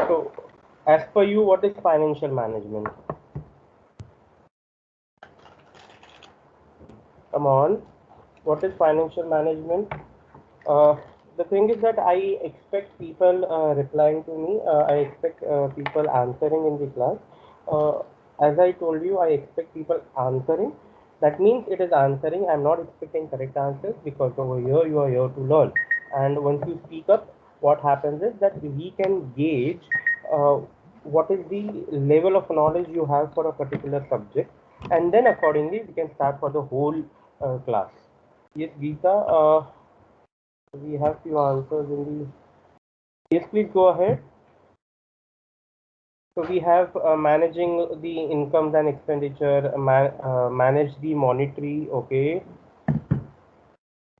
So, as per you, what is financial management? Come on, what is financial management? Uh, the thing is that I expect people replying to me. I expect people answering in the class. Uh, as I told you, I expect people answering. That means it is answering. I'm not expecting correct answers because over here you are here to learn. And once you speak up, what happens is that we can gauge uh, what is the level of knowledge you have for a particular subject, and then accordingly we can start for the whole class. Yes, Geeta. We have few answers in the. Yes, please go ahead. So we have managing the incomes and expenditure, manage the monetary. Okay.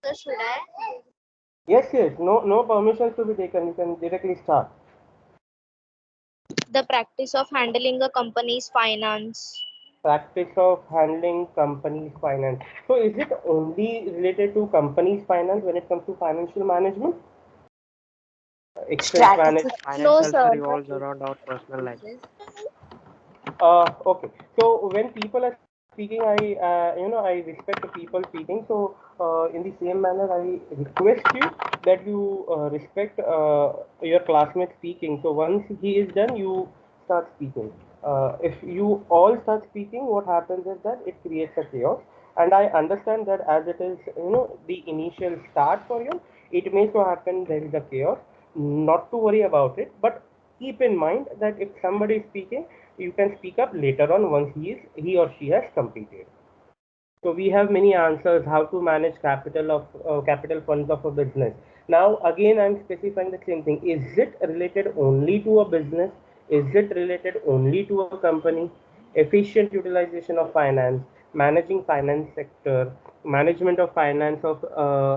So should I? Yes, yes. No, no permissions to be taken. You can directly start. The practice of handling a company's finance. Practice of handling company's finance. So is it only related to company's finance when it comes to financial management? Expense Strategy. management. No, Finance also sir. revolves around our personal life. Okay. So when people are speaking, I respect the people speaking. So in the same manner, I request you that you respect your classmate speaking. So once he is done, you start speaking. If you all start speaking, what happens is that it creates a chaos. And I understand that as it is, the initial start for you, it may so happen there is a chaos. Not to worry about it, but keep in mind that if somebody is speaking, you can speak up later on once he or she has completed. So we have many answers how to manage capital funds of a business. Now again, I'm specifying the same thing. Is it related only to a business? Is it related only to a company? Efficient utilization of finance, managing finance sector, management of finance of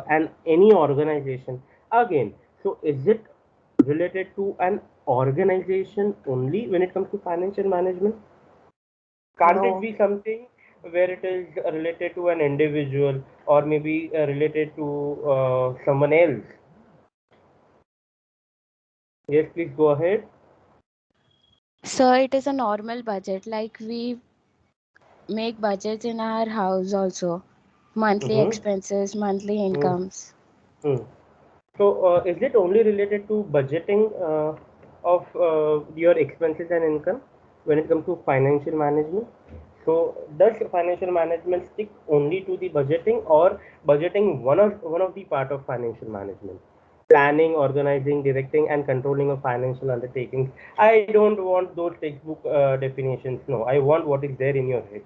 an any organization. Again, so is it related to an organization only when it comes to financial management? Can't it No. be something where it is related to an individual or maybe related to someone else? Yes, please go ahead. So it is a normal budget, like we make budgets in our house also. Monthly Mm-hmm. expenses, monthly Mm. incomes. Mm. So, is it only related to budgeting of your expenses and income when it comes to financial management? So, does financial management stick only to the budgeting, or budgeting one of the part of financial management? Planning, organizing, directing, and controlling of financial undertakings. I don't want those textbook definitions. No, I want what is there in your head.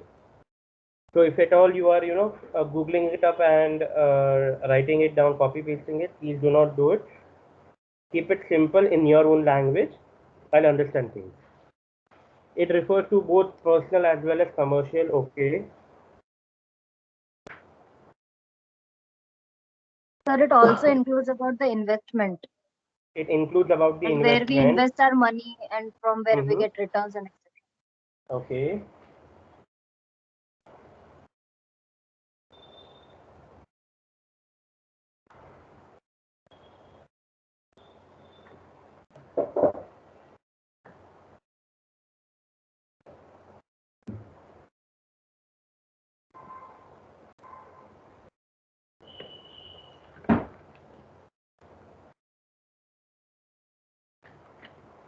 So if at all you are, Googling it up and writing it down, copy pasting it, please do not do it. Keep it simple in your own language. I'll understand things. It refers to both personal as well as commercial. Okay. Sir, it also includes about the investment It includes about the and where we investment. invest our money and from where we Mm-hmm. get returns and etc. Okay.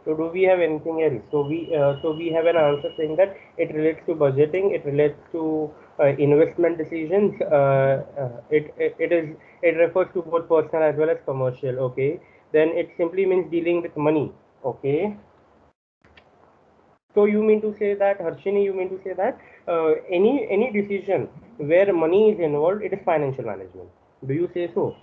So do we have anything else? So we have an answer saying that it relates to budgeting, it relates to investment decisions. It refers to both personal as well as commercial. Okay. Then it simply means dealing with money. Okay. So you mean to say that, Harshini, you mean to say that any decision where money is involved, it is financial management. Do you say so?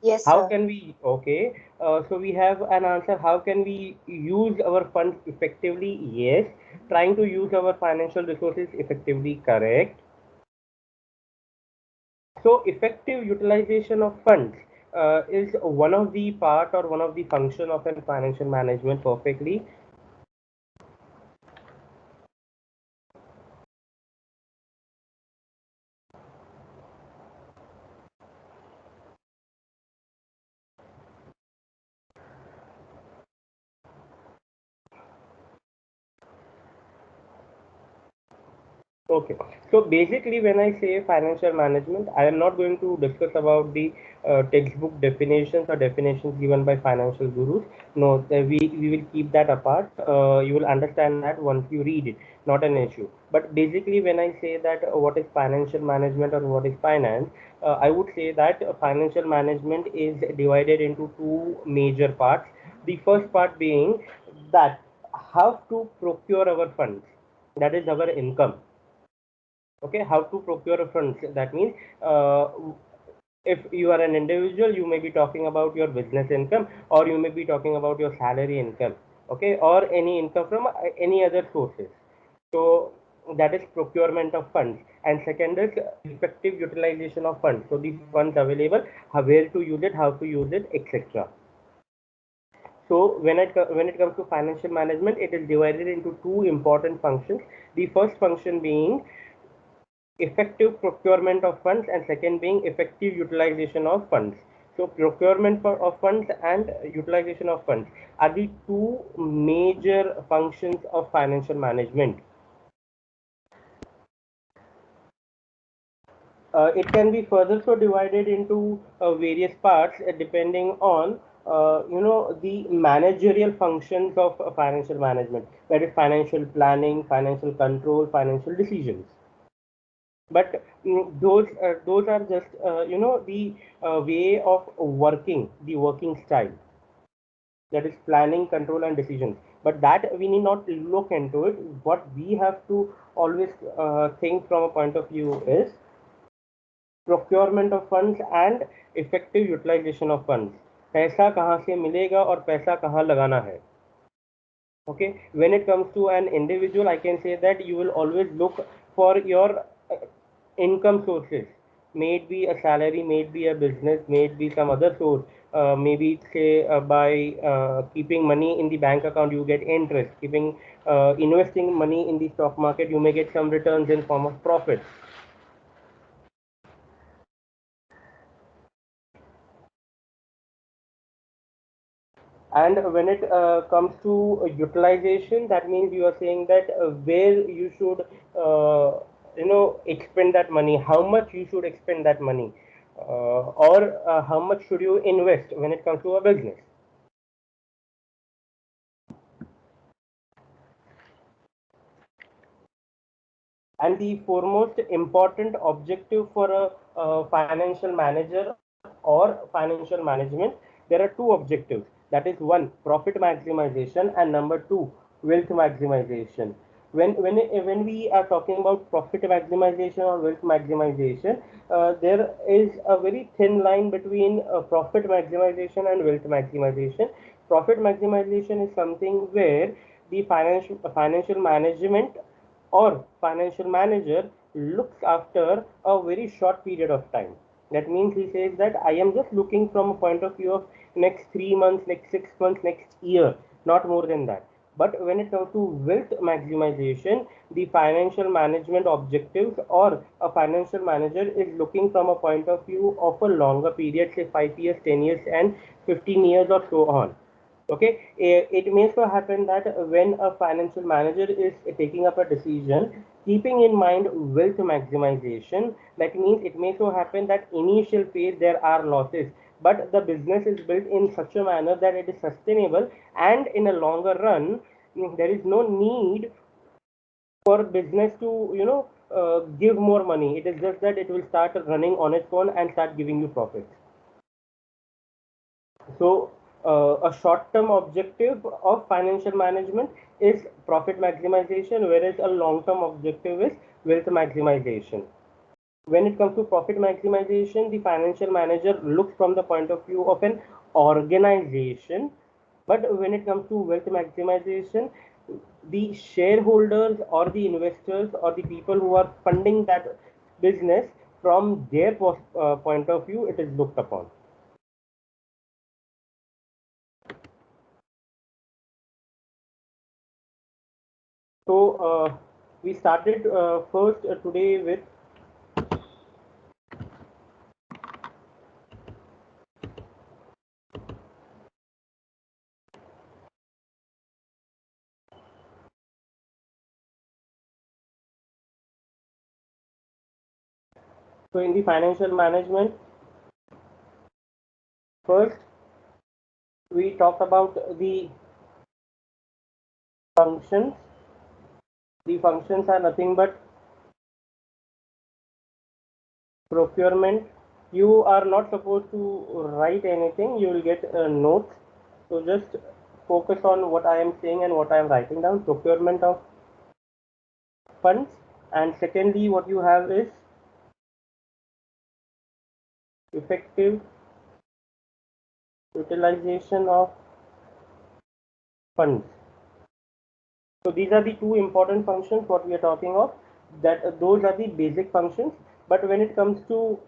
Yes, How sir. can we, okay, so we have an answer. How can we use our funds effectively? Yes. Trying to use our financial resources effectively, correct. So effective utilization of funds is one of the part or one of the function of a financial management perfectly. Okay, so basically, when I say financial management, I am not going to discuss about the textbook definitions or definitions given by financial gurus. No, we will keep that apart. You will understand that once you read it, not an issue. But basically, when I say that what is financial management or what is finance, I would say that financial management is divided into two major parts. The first part being that how to procure our funds, that is our income. Okay, how to procure funds, that means if you are an individual, you may be talking about your business income, or you may be talking about your salary income, okay, or any income from any other sources. So that is procurement of funds. And second is effective utilization of funds, so the funds available, where to use it, how to use it, etc. So when it comes to financial management, it is divided into two important functions. The first function being effective procurement of funds, and second being effective utilization of funds. So procurement of funds and utilization of funds are the two major functions of financial management. It can be further so divided into various parts depending on the managerial functions of financial management, that is financial planning, financial control, financial decisions. But those are just the way of working, the working style, that is planning, control, and decisions. But that we need not look into it. What we have to always think from a point of view is procurement of funds and effective utilization of funds. पैसा कहाँ से मिलेगा और पैसा कहाँ लगाना है. Okay, when it comes to an individual, I can say that you will always look for your income sources. May it be a salary, may it be a business, may it be some other source. Maybe say by keeping money in the bank account, you get interest. Keeping investing money in the stock market, you may get some returns in form of profits. And when it comes to utilization, that means you are saying that where you should expend that money, how much you should expend that money, or how much should you invest when it comes to a business. And the foremost important objective for a financial manager or financial management, there are two objectives. That is one, profit maximization, and number two, wealth maximization. When we are talking about profit maximization or wealth maximization, there is a very thin line between profit maximization and wealth maximization. Profit maximization is something where the financial management or financial manager looks after a very short period of time. That means he says that I am just looking from a point of view of next 3 months, next 6 months, next year, not more than that. But when it comes to wealth maximization, the financial management objectives or a financial manager is looking from a point of view of a longer period, say 5 years, 10 years, and 15 years, or so on. Okay, it may so happen that when a financial manager is taking up a decision keeping in mind wealth maximization, that means it may so happen that initial phase there are losses, but the business is built in such a manner that it is sustainable, and in a longer run there is no need for business to give more money. It is just that it will start running on its own and start giving you profits. So, a short-term objective of financial management is profit maximization, whereas a long-term objective is wealth maximization. When it comes to profit maximization, the financial manager looks from the point of view of an organization. But when it comes to wealth maximization, the shareholders or the investors or the people who are funding that business, from their point of view, it is looked upon. So we started first today with So in the financial management, first we talked about the functions. The functions are nothing but procurement. You are not supposed to write anything, you will get notes. So just focus on what I am saying and what I am writing down. Procurement of funds, and secondly what you have is effective utilization of funds. So these are the two important functions what we are talking of, that those are the basic functions. But when it comes to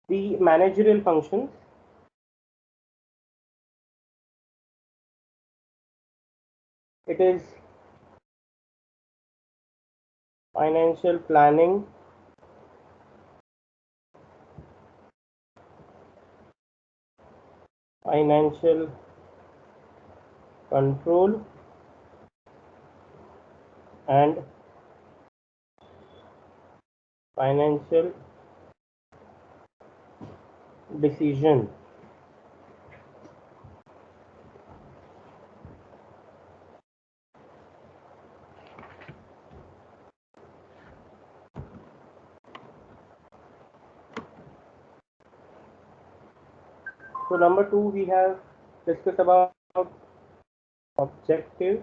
the managerial functions, it is financial planning, financial control, and financial decision. So number two, we have discussed about objectives.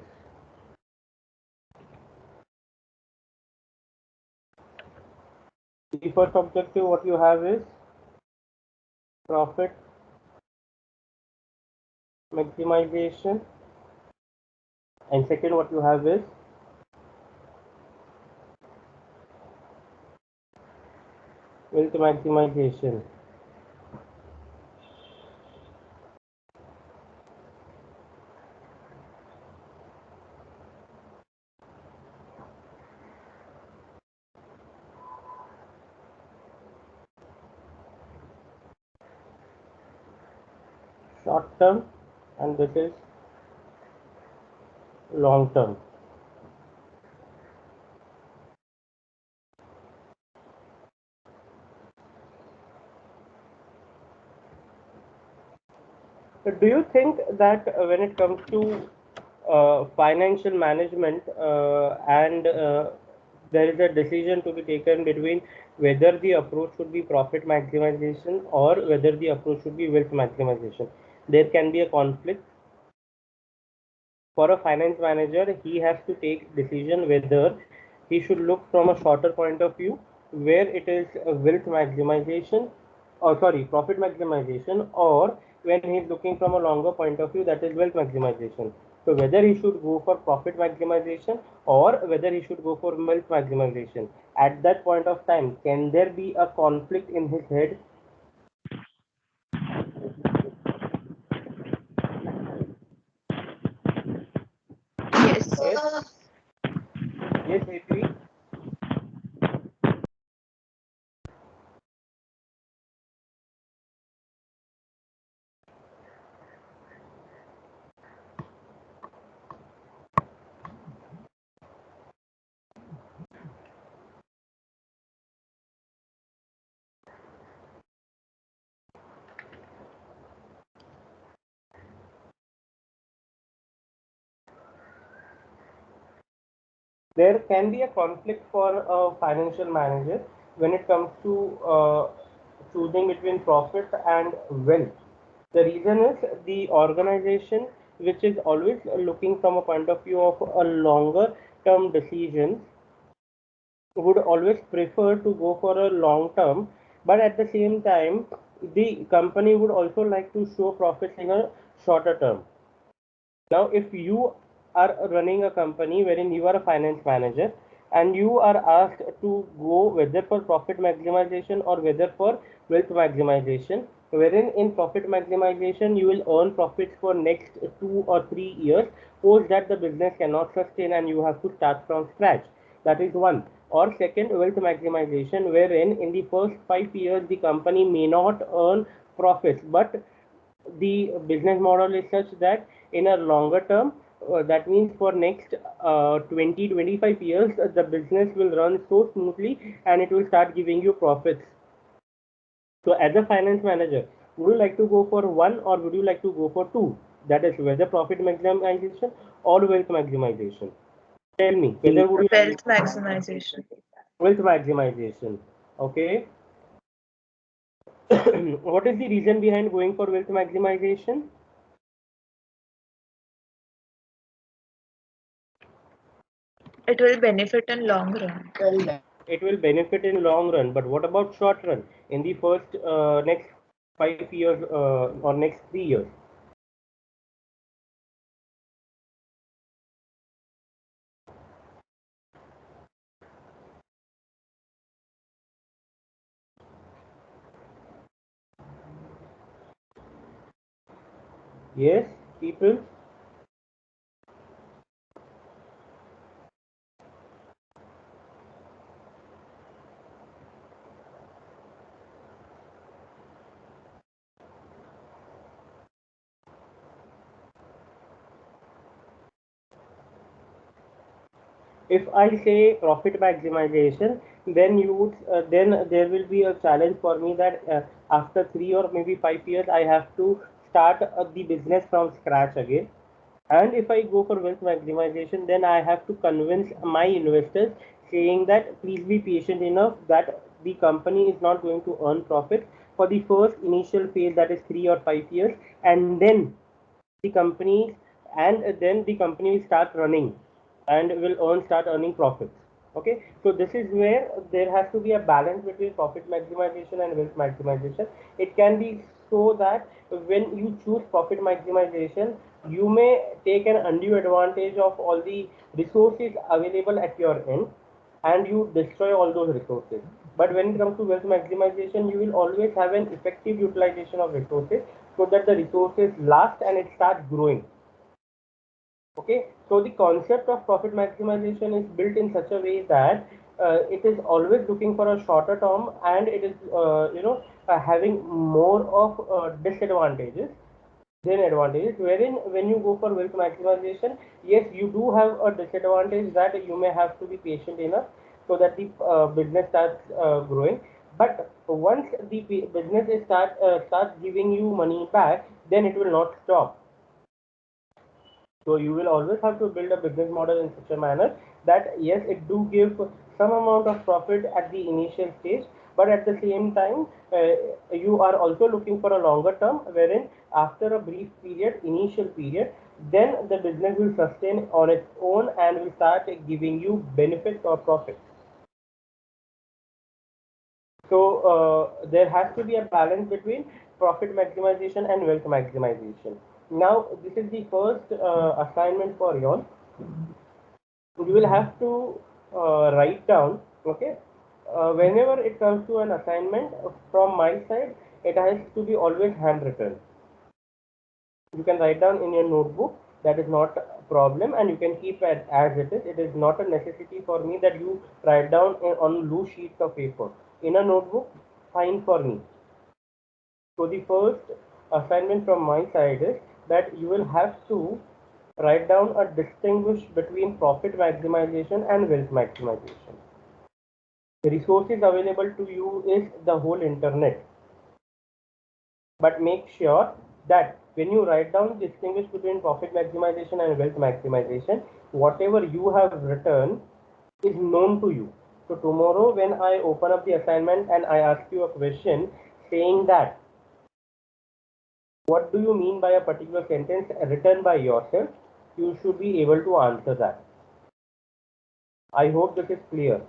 The first objective what you have is profit maximization, and second what you have is wealth maximization. Short term, and this is long term. So do you think that when it comes to financial management and there is a decision to be taken between whether the approach should be profit maximization or whether the approach should be wealth maximization, there can be a conflict? For a finance manager, he has to take decision whether he should look from a shorter point of view where it is wealth maximization, or sorry, profit maximization, or when he is looking from a longer point of view, that is wealth maximization. So whether he should go for profit maximization or whether he should go for wealth maximization, at that point of time, can there be a conflict in his head? Yes. Yes. Yes, Hetri? There can be a conflict for a financial manager when it comes to choosing between profit and wealth. The reason is the organization, which is always looking from a point of view of a longer term decisions, would always prefer to go for a long term, but at the same time, the company would also like to show profits in a shorter term. Now, if you are running a company wherein you are a finance manager and you are asked to go whether for profit maximization or whether for wealth maximization, wherein in profit maximization you will earn profits for next 2 or 3 years, post that the business cannot sustain and you have to start from scratch. That is one. Or second, wealth maximization, wherein in the first 5 years the company may not earn profits, but the business model is such that in a longer term that means for next 20-25 years, the business will run so smoothly and it will start giving you profits. So as a finance manager, would you like to go for one or would you like to go for two? That is whether profit maximization or wealth maximization. Tell me, whether would you Wealth maximization. wealth maximization? Okay. What is the reason behind going for wealth maximization? It will benefit in long run. It will benefit in long run, but what about short run? In the first next 5 years or next 3 years? Yes, people. If I say profit maximization, then you would then there will be a challenge for me that after 3 or maybe 5 years, I have to start the business from scratch again. And if I go for wealth maximization, then I have to convince my investors saying that please be patient enough that the company is not going to earn profit for the first initial phase, that is 3 or 5 years, and the company then the company will start running and will start earning profits. Okay, so this is where there has to be a balance between profit maximization and wealth maximization. It can be so that when you choose profit maximization, you may take an undue advantage of all the resources available at your end and you destroy all those resources. But when it comes to wealth maximization, you will always have an effective utilization of resources so that the resources last and it starts growing. Okay, so the concept of profit maximization is built in such a way that it is always looking for a shorter term and it is having more of disadvantages than advantages, wherein when you go for wealth maximization, yes, you do have a disadvantage that you may have to be patient enough so that the business starts growing. But once the business is starts giving you money back, then it will not stop. So you will always have to build a business model in such a manner that yes, it do give some amount of profit at the initial stage, but at the same time, you are also looking for a longer term, wherein after a brief period, initial period, then the business will sustain on its own and will start giving you benefits or profits. So there has to be a balance between profit maximization and wealth maximization. Now, this is the first assignment for you all. You will have to write down, okay, whenever it comes to an assignment from my side, it has to be always handwritten. You can write down in your notebook, that is not a problem, and you can keep it as it is. It is not a necessity for me that you write down on loose sheets of paper. In a notebook, fine for me. So the first assignment from my side is that you will have to write down a distinguish between profit maximization and wealth maximization. The resources available to you is the whole internet. But make sure that when you write down distinguish between profit maximization and wealth maximization, whatever you have written is known to you. So tomorrow when I open up the assignment and I ask you a question saying that what do you mean by a particular sentence written by yourself, you should be able to answer that. I hope this is clear.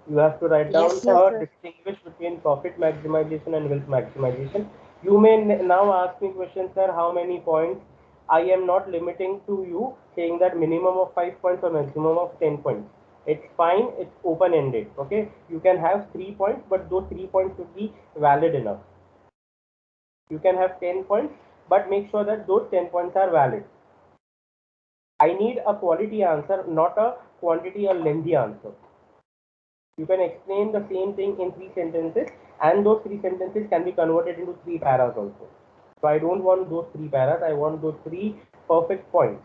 You have to write down Yes, sir. or distinguish between profit maximization and wealth maximization. You may now ask me questions, sir, how many points? I am not limiting to you saying that minimum of 5 points or maximum of 10 points. It's fine, it's open ended. Okay, you can have 3 points, but those 3 points should be valid enough. You can have 10 points, but make sure that those 10 points are valid. I need a quality answer, not a quantity or lengthy answer. You can explain the same thing in 3 sentences, and those 3 sentences can be converted into 3 paras also. So I don't want those 3 paras. I want those 3 perfect points.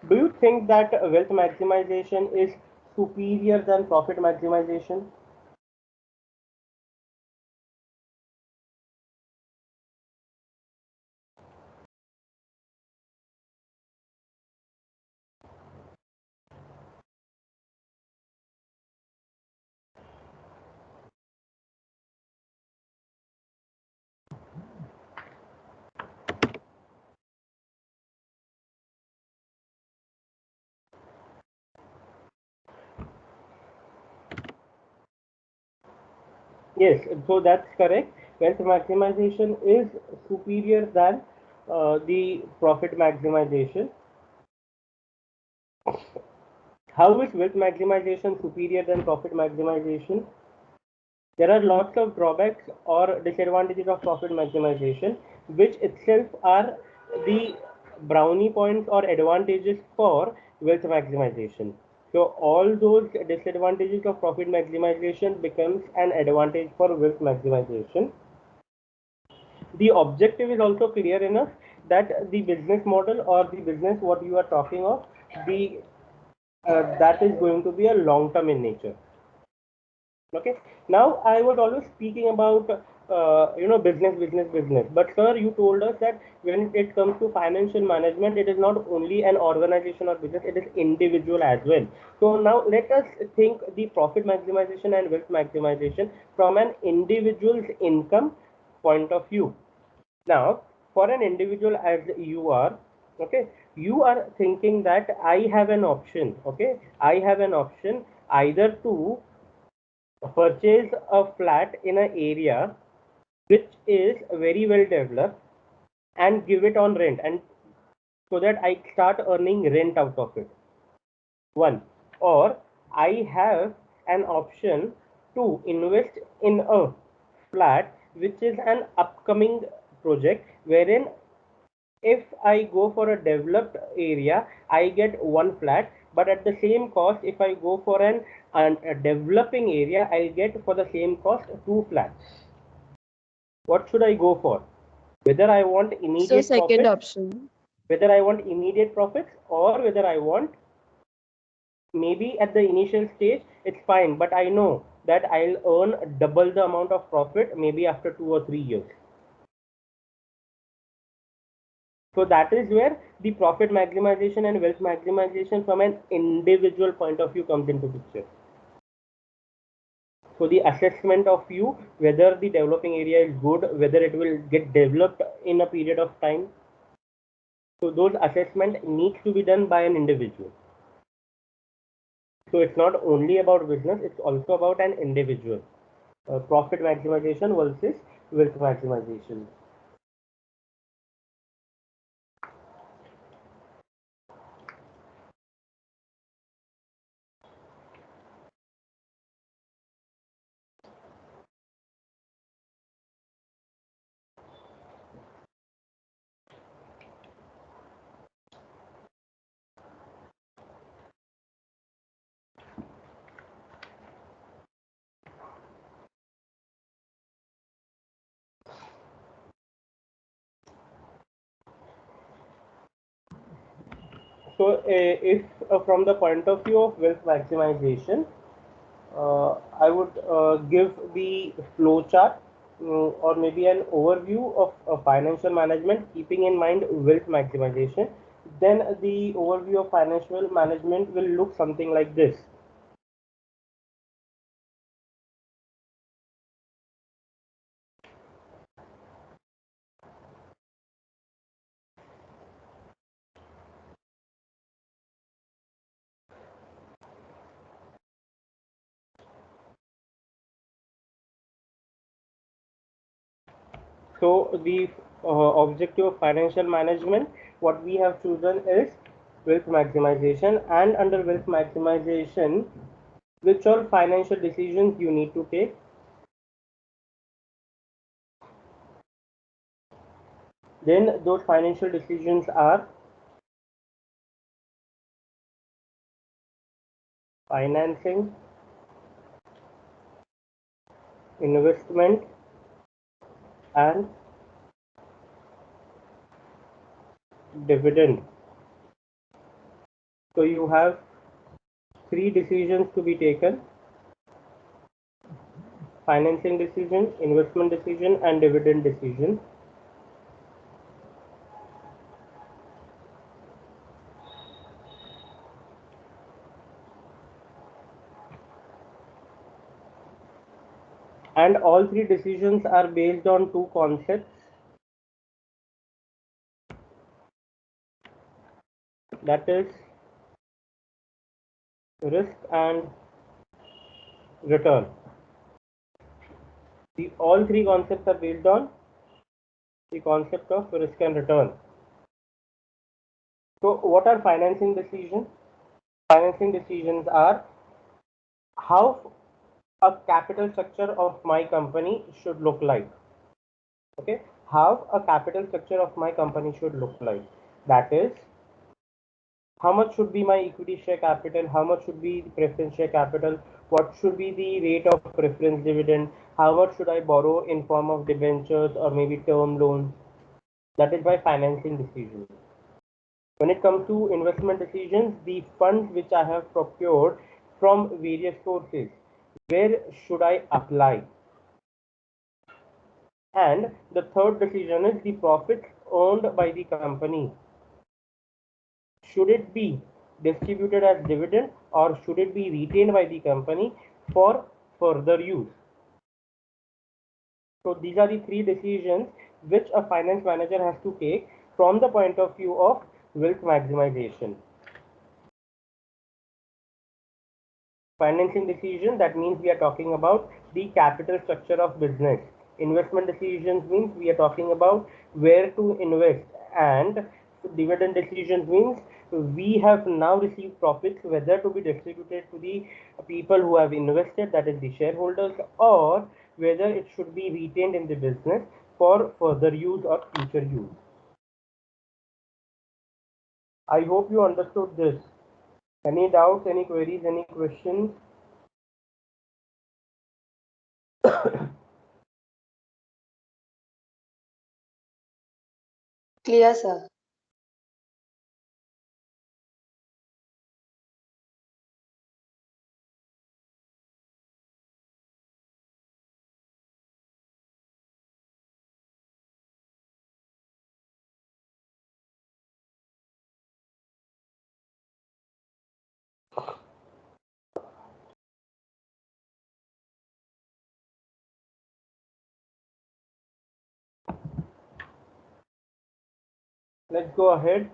Do you think that wealth maximization is superior than profit maximization? Yes, so that's correct. Wealth maximization is superior than the profit maximization. How is wealth maximization superior than profit maximization? There are lots of drawbacks or disadvantages of profit maximization, which itself are the brownie points or advantages for wealth maximization. So all those disadvantages of profit maximization becomes an advantage for wealth maximization. The objective is also clear enough that the business model or the business what you are talking of, the that is going to be a long term in nature. Okay, now I was always speaking about business, but sir, you told us that when it comes to financial management, it is not only an organization or business, it is individual as well. So now let us think the profit maximization and wealth maximization from an individual's income point of view. Now for an individual as you are, okay, you are thinking that I have an option, okay, I have an option either to purchase a flat in an area which is very well developed and give it on rent, and so that I start earning rent out of it. One, or I have an option to invest in a flat which is an upcoming project wherein if I go for a developed area, I get one flat, but at the same cost, if I go for a developing area, I'll get for the same cost two flats. What should I go for? Whether I want So immediate second profits, option. whether I want immediate profits, or whether I want maybe at the initial stage, it's fine, but I know that I'll earn double the amount of profit maybe after 2 or 3 years. So that is where the profit maximization and wealth maximization from an individual point of view comes into picture. So the assessment of you, whether the developing area is good, whether it will get developed in a period of time. So those assessment needs to be done by an individual. So it's not only about business, it's also about an individual. Profit maximization versus wealth maximization. So if from the point of view of wealth maximization, I would give the flow chart or maybe an overview of financial management, keeping in mind wealth maximization. Then the overview of financial management will look something like this. So the objective of financial management, what we have chosen is wealth maximization, and under wealth maximization, which all financial decisions you need to take. Then those financial decisions are financing, investment, and dividend. So you have three decisions to be taken: financing decision, investment decision, and dividend decision. And all three decisions are based on two concepts, that is risk and return. All three concepts are based on the concept of risk and return. So what are financing decisions? Financing decisions are how a capital structure of my company should look like. Okay, how a capital structure of my company should look like. That is, how much should be my equity share capital, how much should be the preference share capital, what should be the rate of preference dividend, how much should I borrow in form of debentures or maybe term loans. That is by financing decisions. When it comes to investment decisions, the funds which I have procured from various sources, where should I apply? And the third decision is the profits earned by the company. Should it be distributed as dividend or should it be retained by the company for further use? So these are the three decisions which a finance manager has to take from the point of view of wealth maximization. Financing decision, that means we are talking about the capital structure of business. Investment decisions means we are talking about where to invest, and dividend decisions means we have now received profits, whether to be distributed to the people who have invested, that is the shareholders, or whether it should be retained in the business for further use or future use. I hope you understood this. Any doubts, any queries, any questions? Clear, sir. Let's go ahead.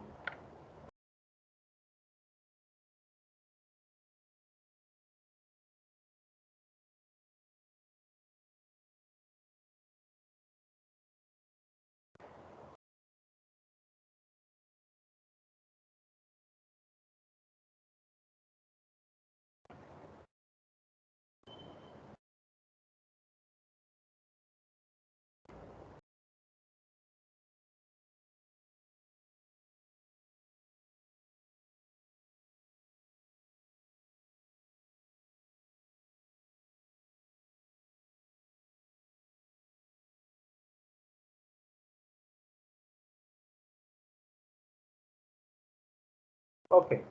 Okay.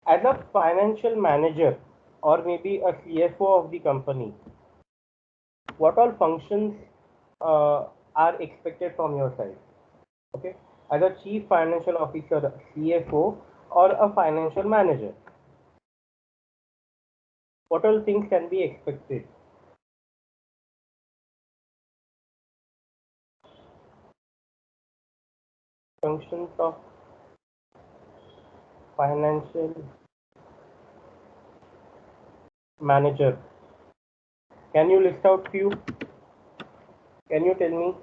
As a financial manager or maybe a CFO of the company, what all functions are expected from your side? Okay. As a chief financial officer, CFO, or a financial manager, what all things can be expected? Functions of financial manager. Can you list out few? Can you tell me?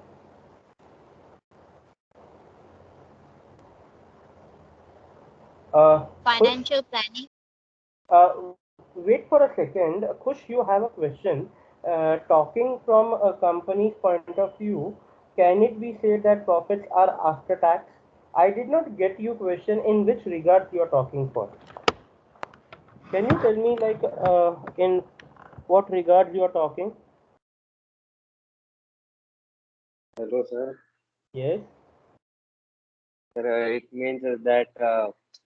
Financial planning. Wait for a second. Kush, you have a question. Talking from a company's point of view, can it be said that profits are after tax? I did not get your question in which regards you are talking for. Can you tell me, like, in what regards you are talking? Hello, sir. Yes. Sir, it means that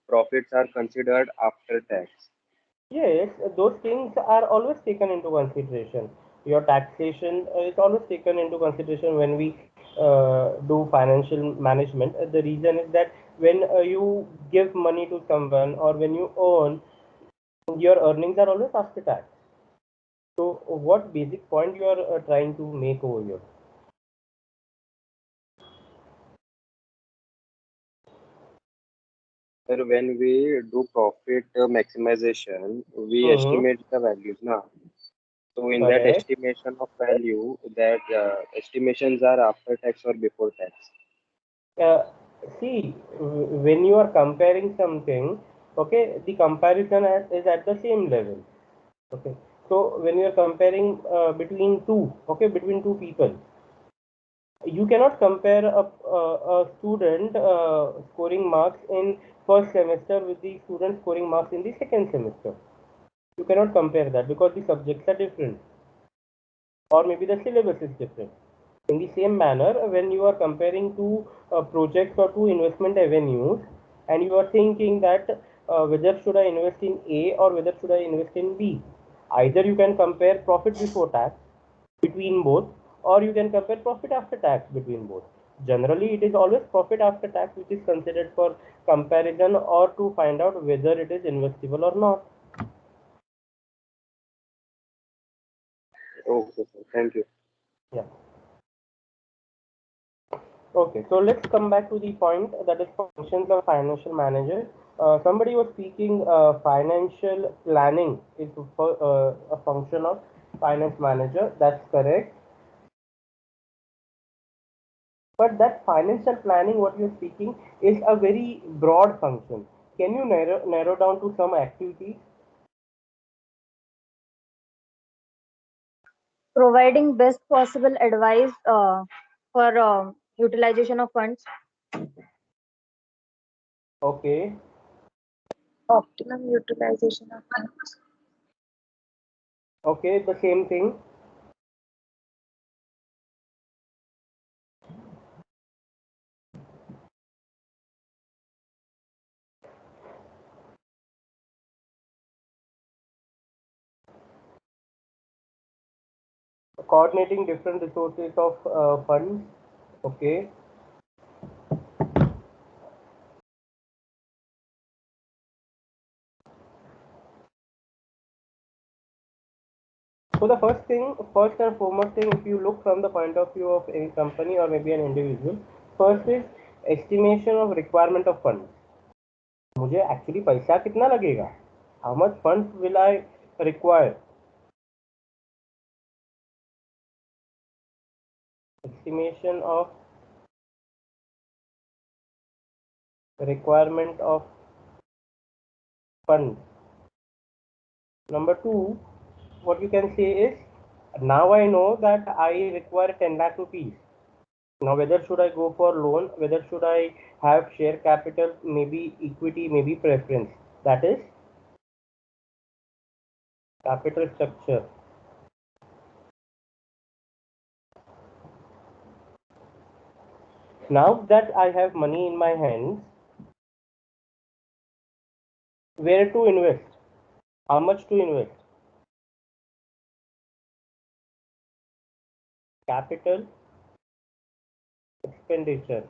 profits are considered after tax. Yes, those things are always taken into consideration. Your taxation is always taken into consideration when we do financial management. The reason is that when you give money to someone or when you earn, your earnings are always after tax. So, what basic point you are trying to make over here? Sir, when we do profit maximization, we Mm-hmm. estimate the values now. So in that Correct. estimation of value, that estimations are after tax or before tax. uh, See, when you are comparing something, okay, the comparison is at the same level. Okay, so when you are comparing between two, okay, between two people, you cannot compare a student scoring marks in first semester with the student scoring marks in the second semester. You cannot compare that because the subjects are different, or maybe the syllabus is different. In the same manner, when you are comparing two projects or two investment avenues, and you are thinking that whether should I invest in A or whether should I invest in B, either you can compare profit before tax between both, or you can compare profit after tax between both. Generally, it is always profit after tax which is considered for comparison or to find out whether it is investable or not. Okay, sir. Thank you. Yeah. Okay, so let's come back to the point, that is functions of financial manager. Somebody was speaking financial planning is a function of finance manager. That's correct. But that financial planning, what you're speaking, is a very broad function. Can you narrow down to some activities? Providing best possible advice for utilization of funds. Okay, Optimum utilization of funds. okay, the same thing. Coordinating different resources of funds. Okay. So the first and foremost thing, if you look from the point of view of a company or maybe an individual, first is estimation of requirement of funds. मुझे actually पैसा कितना लगेगा? How much funds will I require? Estimation of requirement of funds. Number two, what you can say is, now I know that I require 10 lakh rupees. Now, whether should I go for loan, whether should I have share capital, maybe equity, maybe preference. That is capital structure. Now that I have money in my hands, where to invest? How much to invest? Capital expenditure.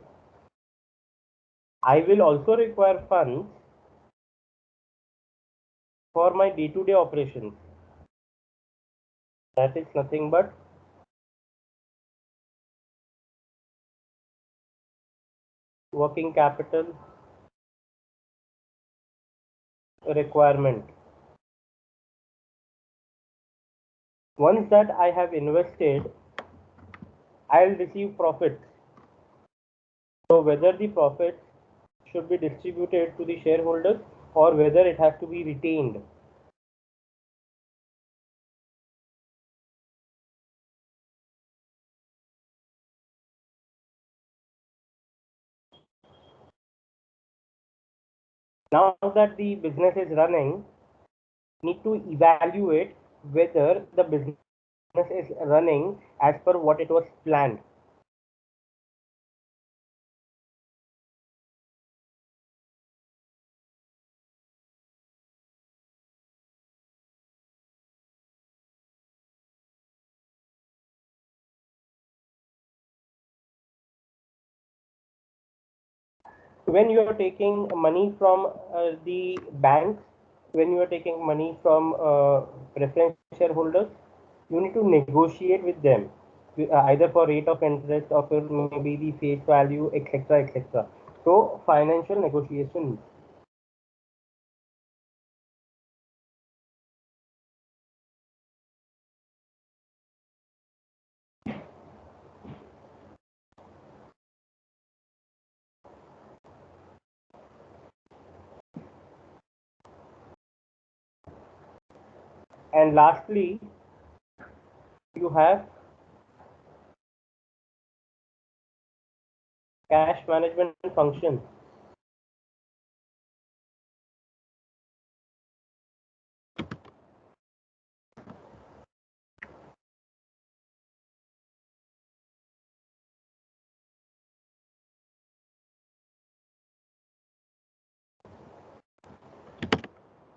I will also require funds for my day-to-day operations. That is nothing but working capital requirement. Once that I have invested, I'll receive profits. So whether the profits should be distributed to the shareholders or whether it has to be retained. Now that the business is running, need to evaluate whether the business is running as per what it was planned. when you are taking money from the banks, when you are taking money from preference shareholders, you need to negotiate with them, either for rate of interest or for maybe the face value, etc., etc. So financial negotiation. And lastly, you have cash management functions.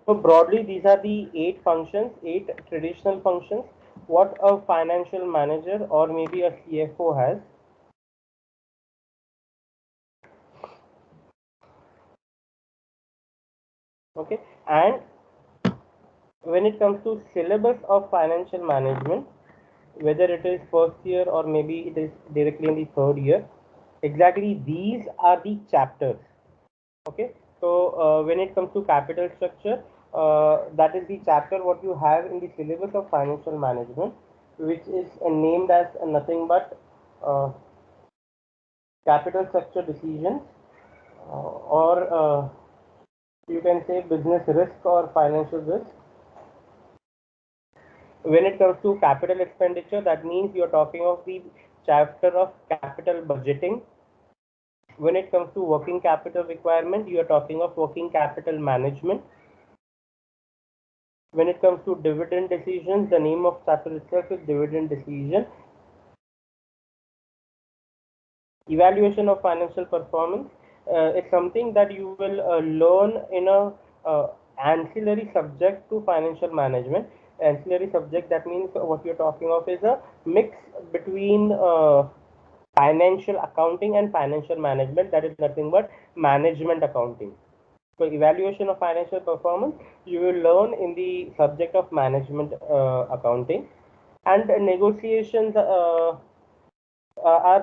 So broadly, these are the 8 functions, 8 traditional functions, what a financial manager or maybe a CFO has. Okay, and when it comes to syllabus of financial management, whether it is first year or maybe it is directly in the third year, exactly these are the chapters. Okay, so when it comes to capital structure, that is the chapter what you have in the syllabus of financial management, which is named as nothing but capital structure decisions, or you can say business risk or financial risk. When it comes to capital expenditure, that means you're talking of the chapter of capital budgeting. When it comes to working capital requirement, you are talking of working capital management. When it comes to dividend decisions, the name of chapter itself is dividend decision. Evaluation of financial performance, it's something that you will learn in a ancillary subject to financial management. Ancillary subject, that means what you're talking of is a mix between financial accounting and financial management, that is nothing but management accounting. So evaluation of financial performance you will learn in the subject of management accounting. And negotiations are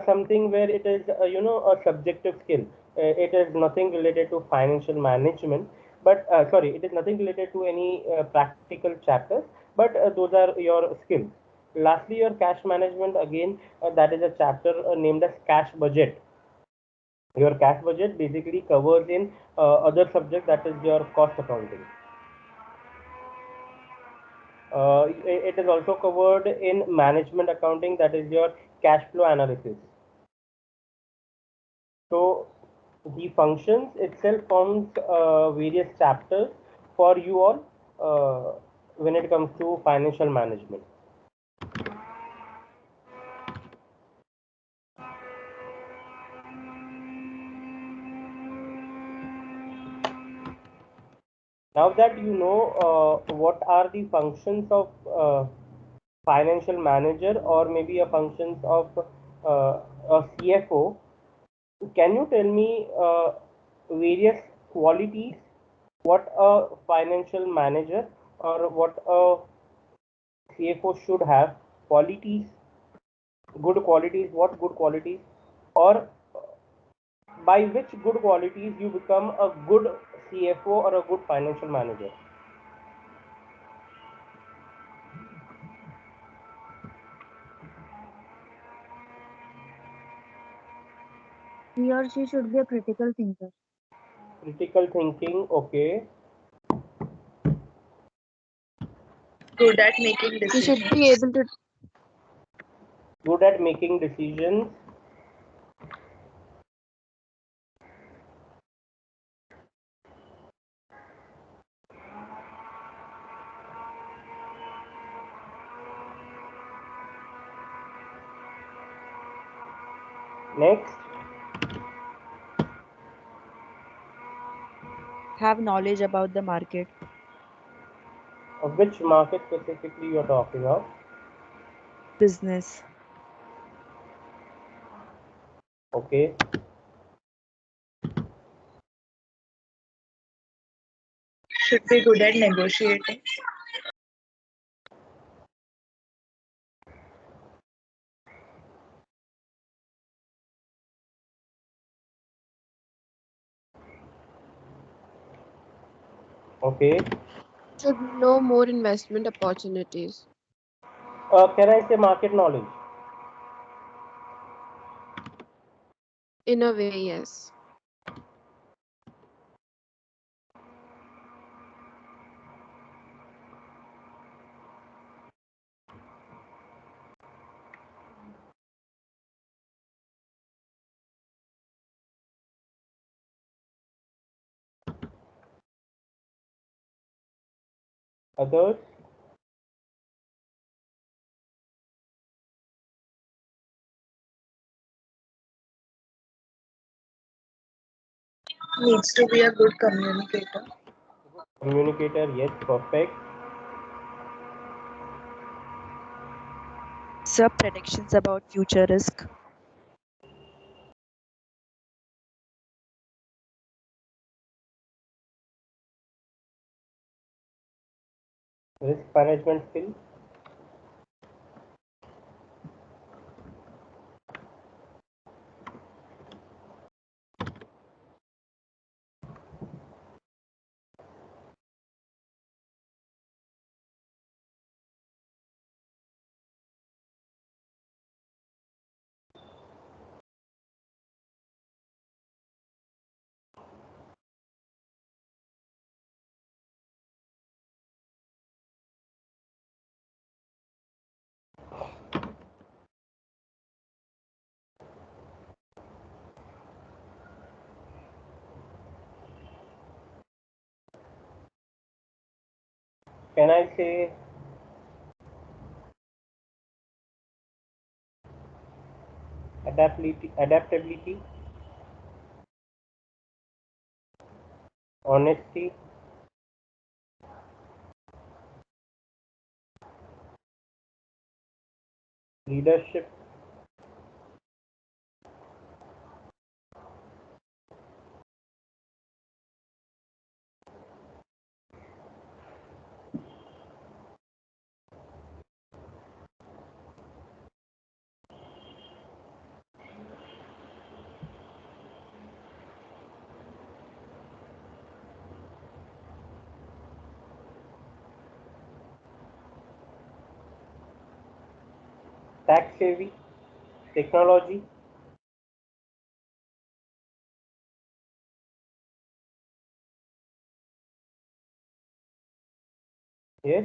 something where it is a subjective skill. It is nothing related to financial management, but sorry, it is nothing related to any practical chapters, but those are your skills. Lastly, your cash management, again that is a chapter named as cash budget. Your cash budget basically covers in other subject, that is your cost accounting. It is also covered in management accounting, that is your cash flow analysis. So the functions itself forms various chapters for you all when it comes to financial management. Now that you know what are the functions of financial manager or maybe a functions of a CFO, can you tell me various qualities what a financial manager or what a CFO should have? Qualities, good qualities, what good qualities, or by which good qualities you become a good CFO or a good financial manager? He or she should be a critical thinker. Critical thinking, okay. Good at making You decisions. should be able to Good at making decisions. Next, have knowledge about the market, of which market specifically you are talking of? business, Okay. Should be good at negotiating. Okay. Should know more investment opportunities. Can I say market knowledge? In a way, yes. Others? Needs to be a good communicator. Communicator, yes, perfect. Sir, predictions about future risk. Risk management skill. Can I say adaptability, honesty, leadership, tax savvy, technology, yes.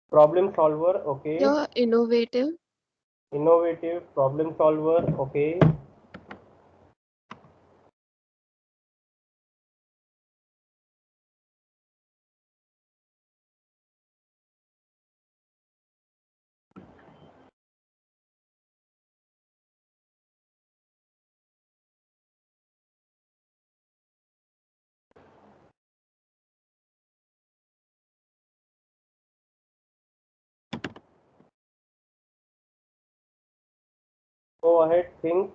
Problem solver, okay. You're innovative. Innovative, problem solver, okay. Go ahead, think.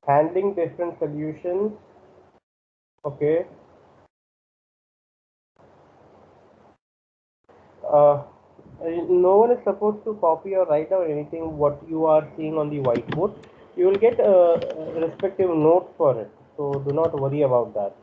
Handling different solutions, okay. Uh, no one is supposed to copy or write down anything what you are seeing on the whiteboard. You will get respective notes for it, so do not worry about that.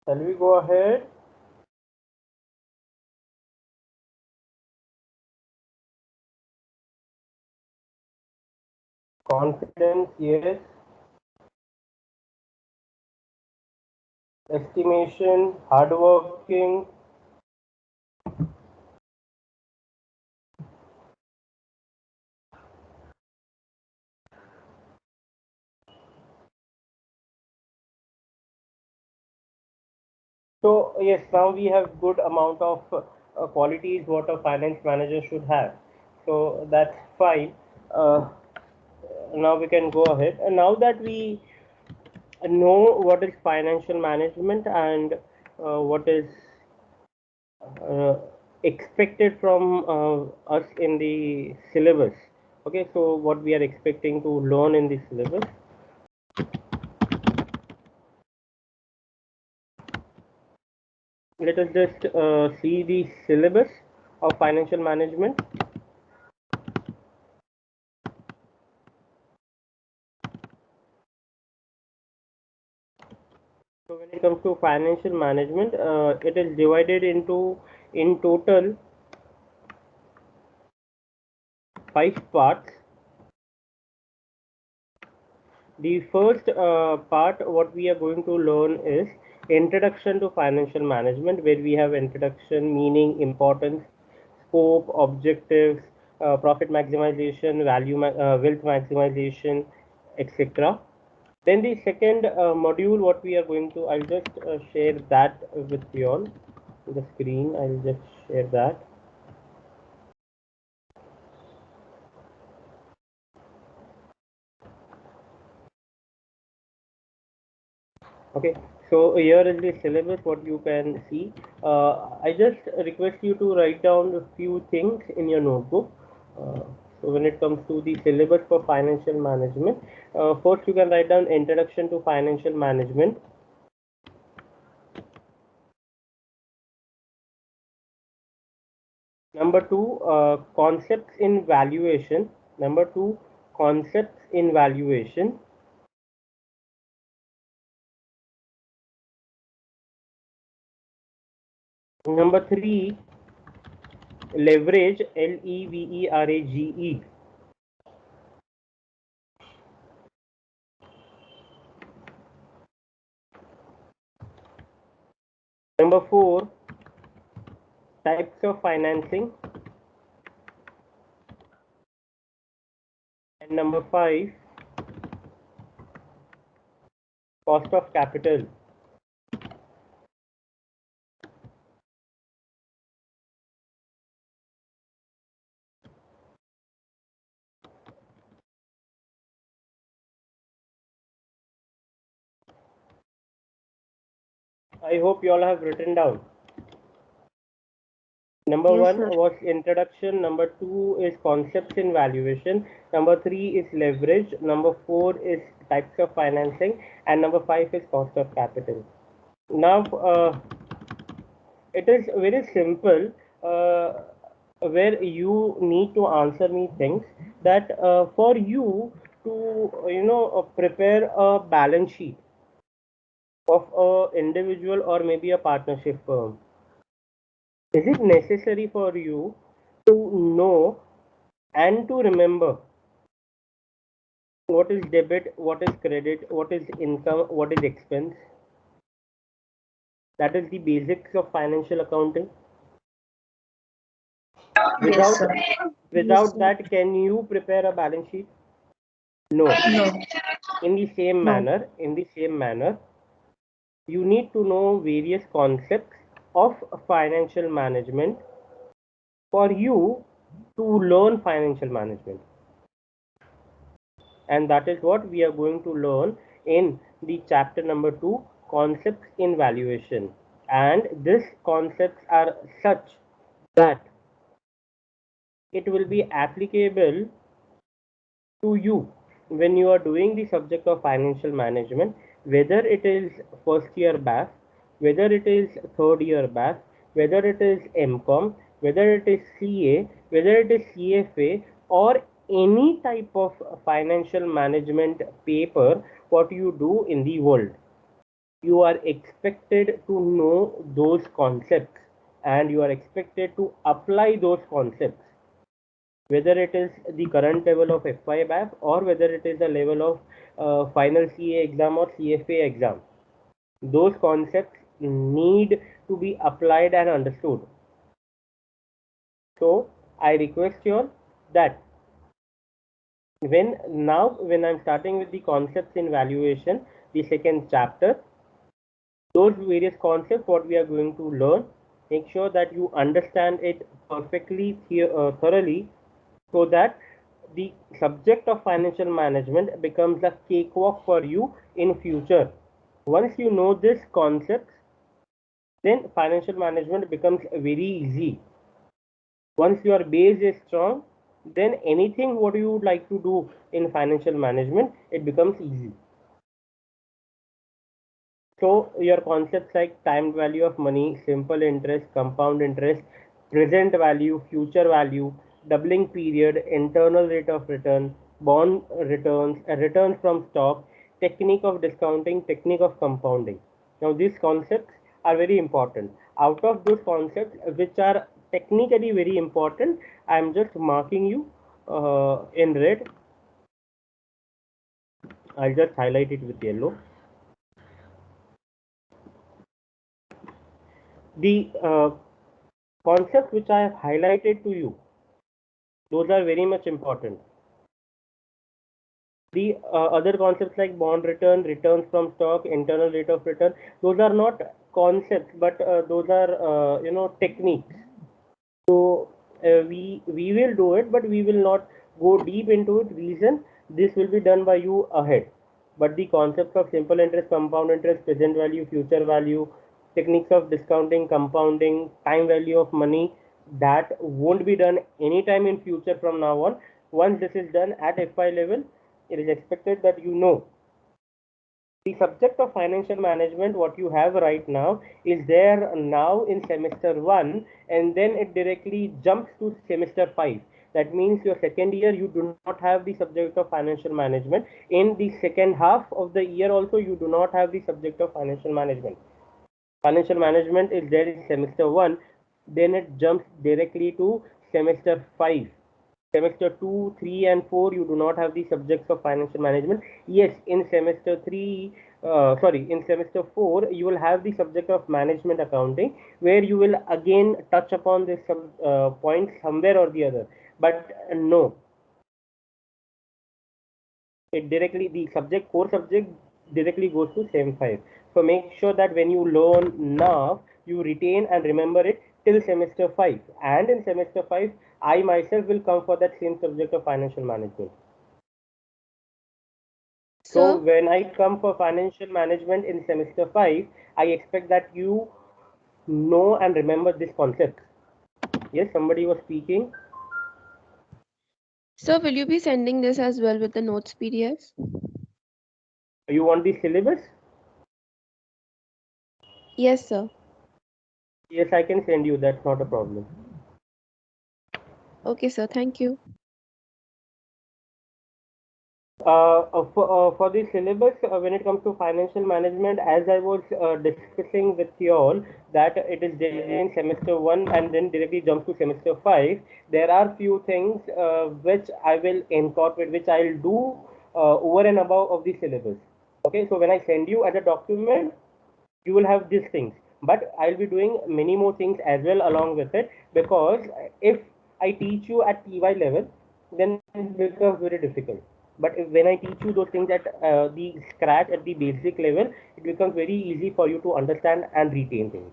Shall we go ahead? Confidence, yes. Estimation, hardworking. So yes, now we have good amount of qualities what a finance manager should have. So that's fine. Now we can go ahead. And now that we know what is financial management and what is uh, expected from us in the syllabus. Okay, so what we are expecting to learn in the syllabus. Let us just see the syllabus of financial management. So when it comes to financial management, it is divided into in total 5 parts. The first part what we are going to learn is introduction to financial management, where we have introduction, meaning, importance, scope, objectives, profit maximization, wealth maximization, etc. Then the second module what we are going to, I'll just share that with you all. The screen, I'll just share that. Okay, so here is the syllabus what you can see. I just request you to write down a few things in your notebook. So when it comes to the syllabus for financial management, first you can write down introduction to financial management. Number 2, concepts in valuation. Number 2, concepts in valuation. Number 3, leverage, leverage. Number 4, types of financing. And number 5, cost of capital. I hope you all have written down. Number Yes, 1 sir. was introduction. Number 2 is concepts in valuation. Number 3 is leverage. Number 4 is types of financing. And number 5 is cost of capital. Now, it is very simple, where you need to answer me things that for you to, prepare a balance sheet of a individual or maybe a partnership firm. Is it necessary for you to know and to remember what is debit, what is credit, what is income, what is expense? That is the basics of financial accounting. Yes, sir. Without that, can you prepare a balance sheet? No. No. In the same manner, you need to know various concepts of financial management for you to learn financial management. And that is what we are going to learn in the chapter number 2, concepts in valuation. And these concepts are such that it will be applicable to you when you are doing the subject of financial management, whether it is first year BAF, whether it is third year BAF, whether it is MCOM, whether it is CA, whether it is CFA, or any type of financial management paper what you do in the world. you are expected to know those concepts and you are expected to apply those concepts, whether it is the current level of FY or whether it is the level of final CA exam or CFA exam. Those concepts need to be applied and understood. So I request you all that when I'm starting with the concepts in valuation, the second chapter, those various concepts what we are going to learn, make sure that you understand it perfectly thoroughly, so that the subject of financial management becomes a cakewalk for you in future. Once you know this concept, then financial management becomes very easy. Once your base is strong, then anything what you would like to do in financial management, it becomes easy. So your concepts like time value of money, simple interest, compound interest, present value, future value, doubling period, internal rate of return, bond returns, returns from stock, technique of discounting, technique of compounding. Now these concepts are very important. Out of those concepts which are technically very important, I am just marking you in red. I'll just highlight it with yellow. The concepts which I have highlighted to you, those are very much important. The other concepts like bond return, returns from stock, internal rate of return, those are not concepts, but those are techniques. So we will do it, but we will not go deep into it. Reason, this will be done by you ahead. But the concepts of simple interest, compound interest, present value, future value, techniques of discounting, compounding, time value of money, that won't be done anytime in future from now on. Once this is done at FI level, it is expected that you know the subject of financial management what you have right now is there now in semester 1, and then it directly jumps to semester 5. That means your second year you do not have the subject of financial management. In the second half of the year also you do not have the subject of financial management. Financial management is there in semester 1, then it jumps directly to semester 5. Semester 2, 3 and 4 you do not have the subjects of financial management. Yes, in semester 3, in semester 4 you will have the subject of management accounting, where you will again touch upon this point somewhere or the other. But no, it directly, the subject, core subject directly goes to sem 5. So make sure that when you learn now, you retain and remember it till semester 5. And in semester 5, I myself will come for that same subject of financial management. So when I come for financial management in semester 5, I expect that you know and remember this concept. Yes, somebody was speaking. So will you be sending this as well with the notes PDFs? You want the syllabus? Yes, sir. Yes, I can send you. That's not a problem. Okay, sir. Thank you. For the syllabus, when it comes to financial management, as I was discussing with you all, that it is in semester 1 and then directly jumps to semester 5. There are few things which I will incorporate, which I'll do over and above of the syllabus. Okay, so when I send you as a document, you will have these things, but I'll be doing many more things as well along with it, because if I teach you at TY level, then it becomes very difficult. But when I teach you those things at the scratch, at the basic level, it becomes very easy for you to understand and retain things.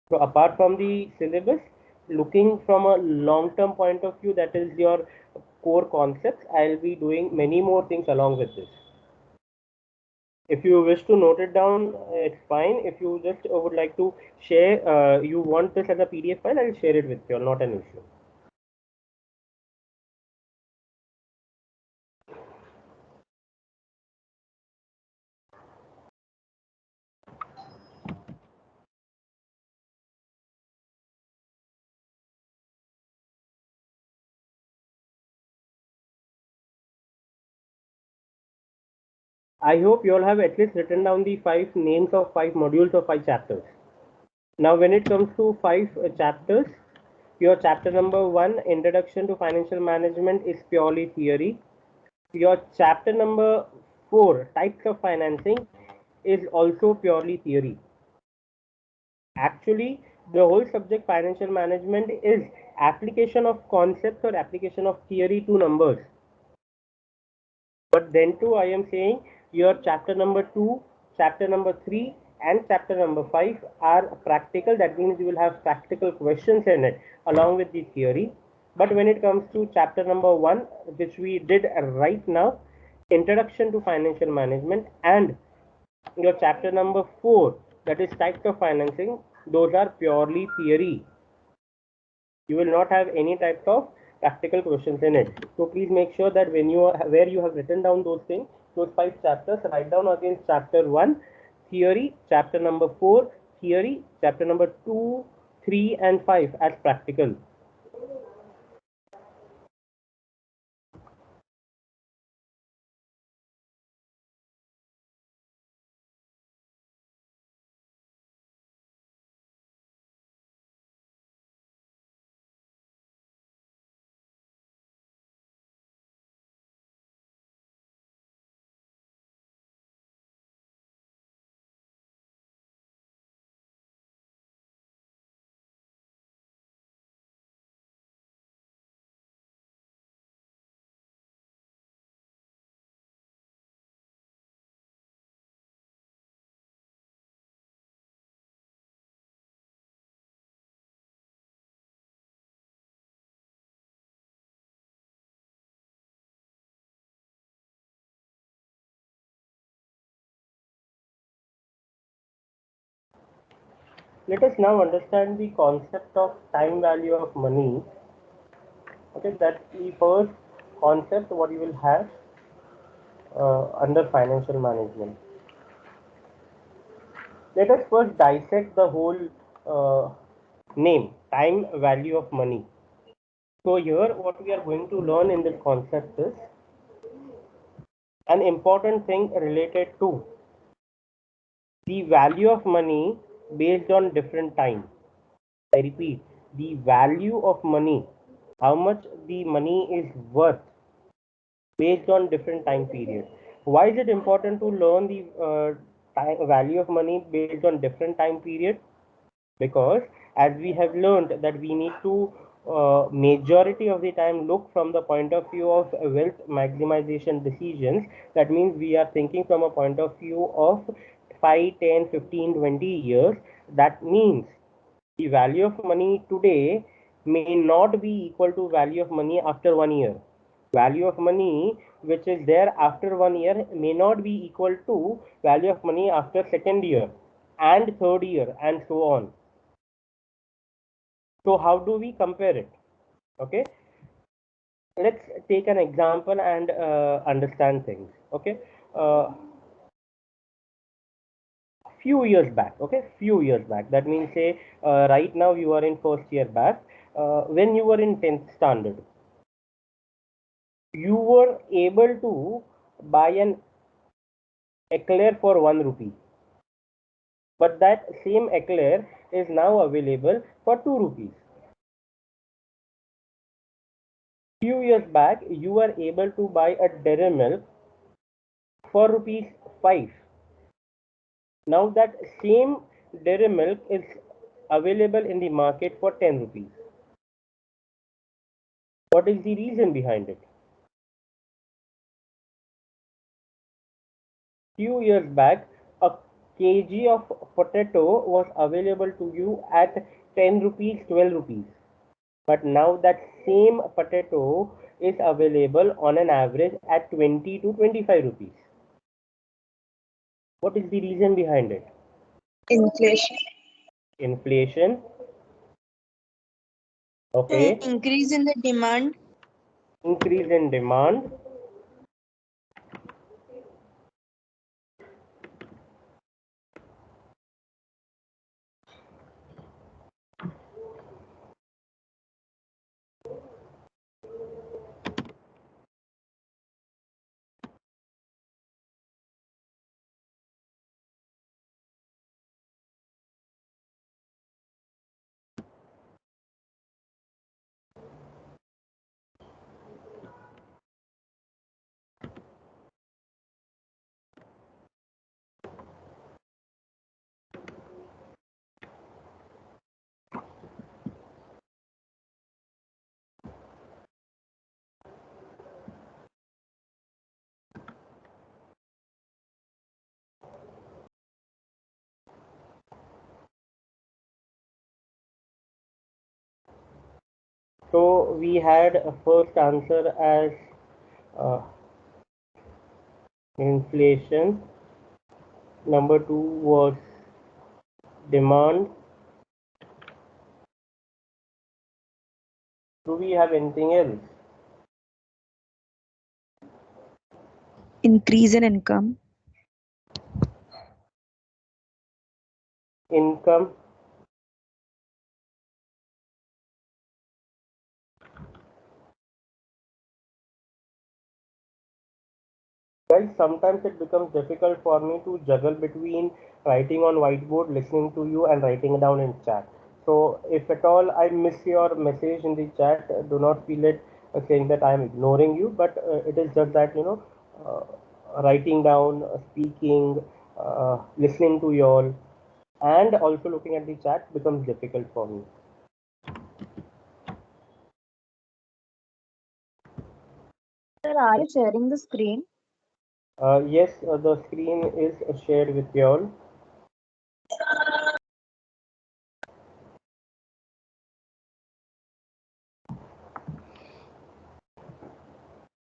So apart from the syllabus, looking from a long-term point of view, that is your core concepts, I'll be doing many more things along with this. If you wish to note it down, it's fine. If you just would like to share, you want this as a PDF file, I'll share it with you, not an issue. I hope you all have at least written down the 5 names of 5 modules of 5 chapters. Now, when it comes to 5 chapters, your chapter number 1, Introduction to Financial Management, is purely theory. Your chapter number 4, Types of Financing, is also purely theory. Actually, the whole subject financial management is application of concepts or application of theory to numbers. But then too, I am saying your chapter number 2, chapter number 3, and chapter number 5 are practical. That means you will have practical questions in it along with the theory. But when it comes to chapter number 1, which we did right now, Introduction to Financial Management, and your chapter number 4, that is Types of Financing, those are purely theory. You will not have any types of practical questions in it. So please make sure that when you are where you have written down those things, those 5 chapters, write down again chapter 1 theory, chapter number 4 theory, chapter number 2, 3 and 5 as practical. Let us now understand the concept of time value of money. Okay, that's the first concept what you will have under financial management. Let us first dissect the whole name, time value of money. So here what we are going to learn in this concept is an important thing related to the value of money based on different time. I repeat, the value of money, how much the money is worth based on different time periods. Why is it important to learn the value of money based on different time periods? Because as we have learned that we need to majority of the time look from the point of view of wealth maximization decisions. That means we are thinking from a point of view of 5, 10, 15, 20 years. That means the value of money today may not be equal to value of money after 1 year. Value of money which is there after 1 year may not be equal to value of money after second year and third year and so on. So how do we compare it? Okay, let's take an example and understand things. Okay, few years back. Okay, few years back. That means say right now you are in first year back. When you were in 10th standard, you were able to buy an eclair for 1 rupee, but that same eclair is now available for 2 rupees. Few years back, you were able to buy a dairy milk for rupees 5. Now that same dairy milk is available in the market for 10 rupees. What is the reason behind it? Few years back, a kg of potato was available to you at 10 rupees, 12 rupees. But now that same potato is available on an average at 20 to 25 rupees. What is the reason behind it? Inflation. Inflation. Okay. Increase in the demand. Increase in demand. So we had a first answer as inflation. Number 2 was demand. Do we have anything else? Increase in income. Income. Guys, sometimes it becomes difficult for me to juggle between writing on whiteboard, listening to you, and writing down in chat. So if at all I miss your message in the chat, do not feel it saying that I am ignoring you, but it is just that, writing down, speaking, listening to you all, and also looking at the chat becomes difficult for me. Sir, are you sharing the screen? Yes, the screen is shared with you all.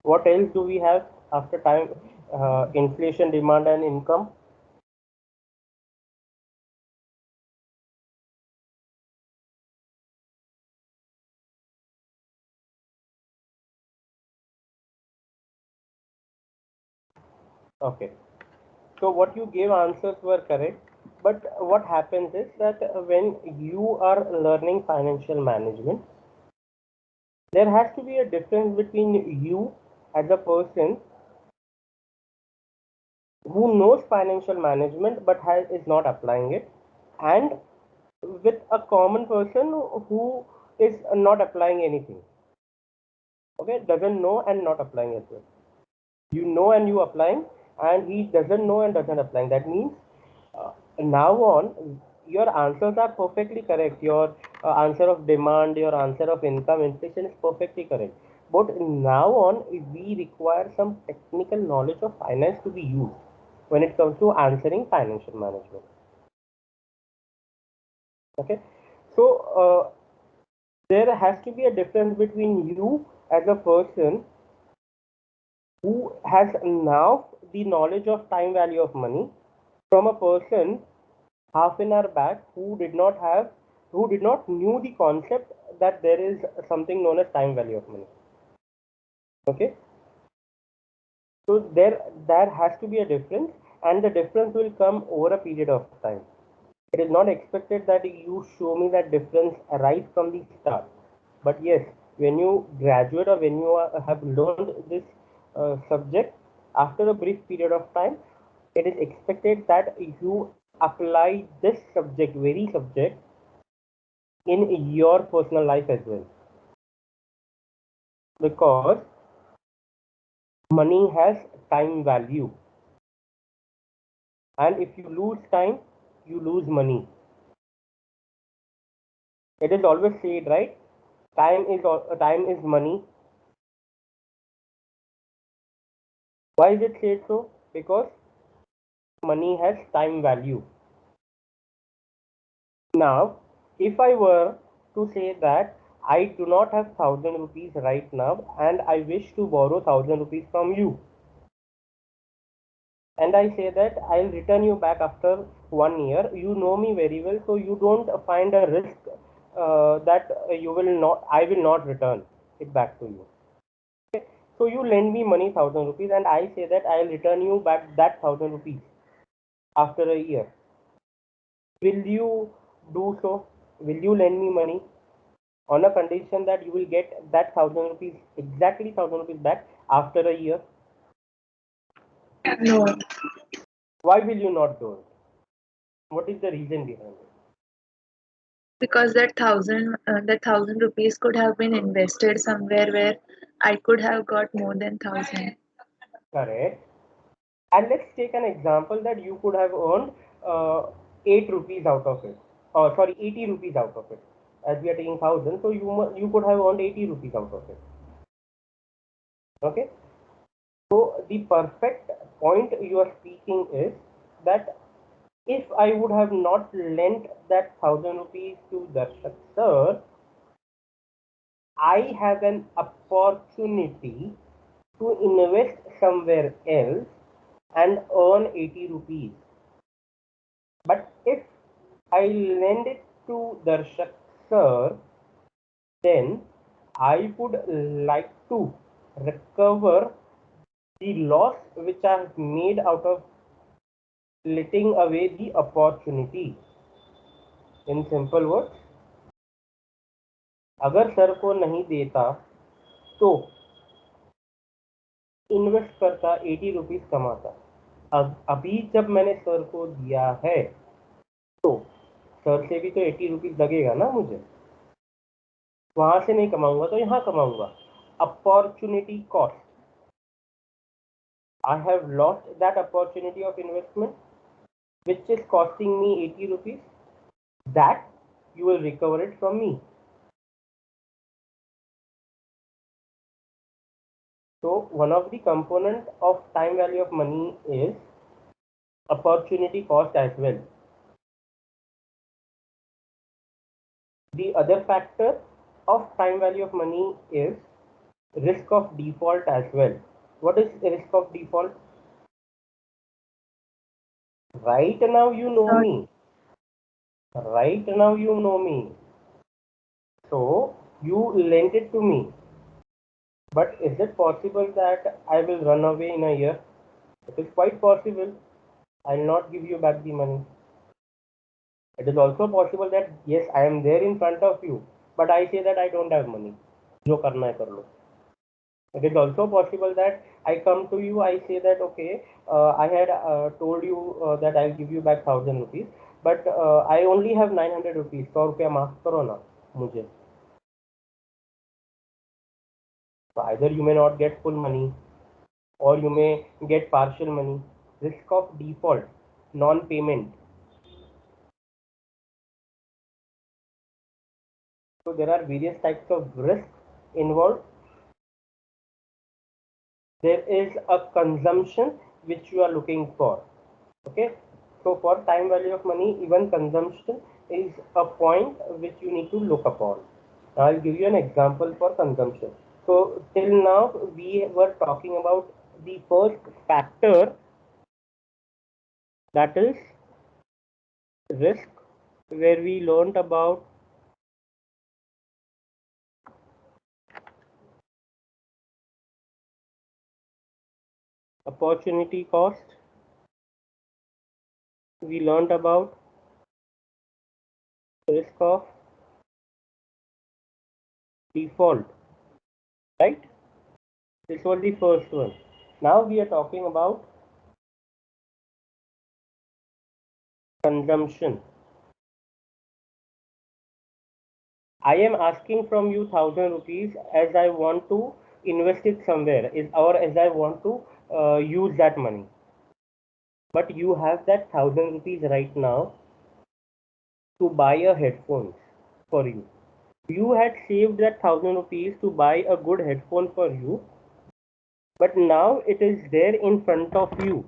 What else do we have after time? Inflation, demand, and income. Okay. So what you gave answers were correct, but what happens is that when you are learning financial management, there has to be a difference between you as a person who knows financial management but is not applying it, and with a common person who is not applying anything. Okay, doesn't know and not applying as well. You know and you applying, and he doesn't know and doesn't applying. That means now on your answers are perfectly correct. Your answer of demand, your answer of income, inflation is perfectly correct, but now on we require some technical knowledge of finance to be used when it comes to answering financial management. Okay, so there has to be a difference between you as a person who has now the knowledge of time value of money from a person half an hour back who did not knew the concept that there is something known as time value of money. Okay, so there has to be a difference, and the difference will come over a period of time. It is not expected that you show me that difference right from the start, but yes, when you graduate or when you have learned this subject after a brief period of time, it is expected that you apply this subject, very subject, in your personal life as well, because money has time value, and if you lose time, you lose money. It is always said, right? Time is money. Why is it said so? Because money has time value. Now, if I were to say that I do not have 1,000 rupees right now and I wish to borrow 1,000 rupees from you, and I say that I'll return you back after 1 year, you know me very well, so you don't find a risk that I will not return it back to you. Okay? So you lend me money 1,000 rupees, and I say that I'll return you back that 1,000 rupees after a year. Will you do so? Will you lend me money on a condition that you will get that 1,000 rupees, exactly 1,000 rupees back after a year? No, Why will you not do it? What is the reason behind it? because that 1,000 rupees could have been invested somewhere where I could have got more than 1,000. Correct. And let's take an example that you could have earned 8 rupees out of it. Sorry, 80 rupees out of it. As we are taking 1,000, so you could have earned 80 rupees out of it. Okay. So the perfect point you are speaking is that if I would have not lent that 1,000 rupees to Darshak sir, I have an opportunity to invest somewhere else and earn 80 rupees. But if I lend it to Darshak sir, then I would like to recover the loss which I have made out of letting away the opportunity. In simple words, अगर sir को नहीं देता तो invest करता 80 rupees कमाता. अब अभी जब मैंने सर को दिया है तो सर से भी तो 80 रुपीज लगेगा ना मुझे. वहां से नहीं कमाऊंगा तो यहाँ कमाऊंगा. Opportunity cost. I have lost that opportunity of investment which is costing me 80 rupees. That you will recover it from me. So one of the component of time value of money is opportunity cost as well. The other factor of time value of money is risk of default as well. What is risk of default? Right now you know me. Right now you know me. So you lent it to me. But is it possible that I will run away in a year? It is quite possible. I will not give you back the money. It is also possible that yes, I am there in front of you, but I say that I don't have money. जो करना है कर लो. It is also possible that I come to you, I say that okay, I had told you that I'll give you back 1000 rupees, but I only have 900 rupees. 100 रुपया माफ करो ना मुझे. So either you may not get full money or you may get partial money. Risk of default, non-payment. So there are various types of risk involved. There is a consumption which you are looking for. Okay. So for time value of money, even consumption is a point which you need to look upon. Now I'll give you an example for consumption. So till now we were talking about the first factor, that is risk, where we learned about opportunity cost. We learned about risk of default, right? This was the first one. Now we are talking about consumption. I am asking from you 1000 rupees as I want to invest it somewhere, or as I want to use that money. But you have that 1000 rupees right now to buy a headphones for you. You had saved that 1000 rupees to buy a good headphone for you, but now it is there in front of you.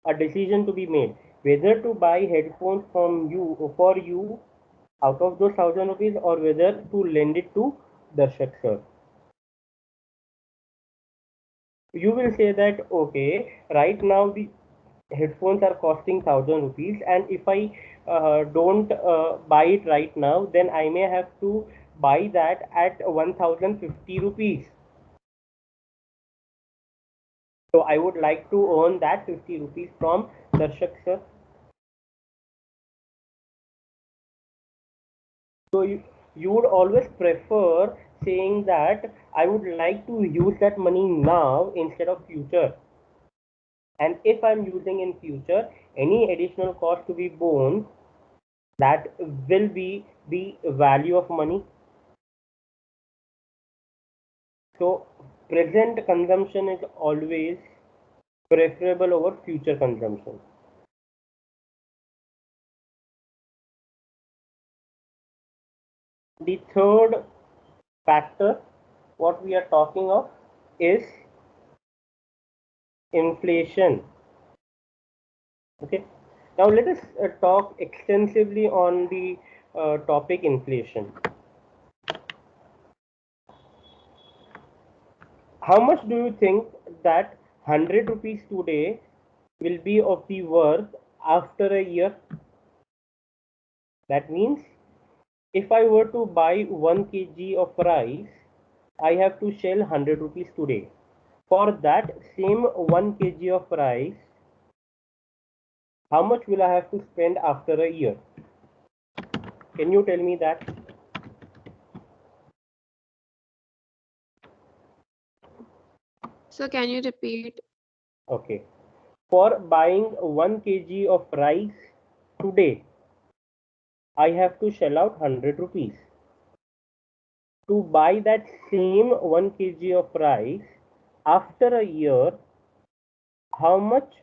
A decision to be made whether to buy headphones from you for you out of those 1000 rupees or whether to lend it to Darshak sir. You will say that okay, right now the headphones are costing 1000 rupees, and if I don't buy it right now, then I may have to buy that at 1050 rupees. So I would like to earn that 50 rupees from Darshak sir. So you would always prefer saying that I would like to use that money now instead of future. And if I'm using in future, any additional cost to be borne, that will be the value of money. So present consumption is always preferable over future consumption. The third factor, what we are talking of, is inflation. Okay. Now let us talk extensively on the topic inflation. how much do you think that 100 rupees today will be of the worth after a year? That means if I were to buy 1 kg of rice, I have to shell 100 rupees today. For that same 1 kg of rice, how much will I have to spend after a year? Can you tell me that? So can you repeat? Okay. For buying 1 kg of rice today, I have to shell out 100 rupees. To buy that same 1 kg of rice after a year, how much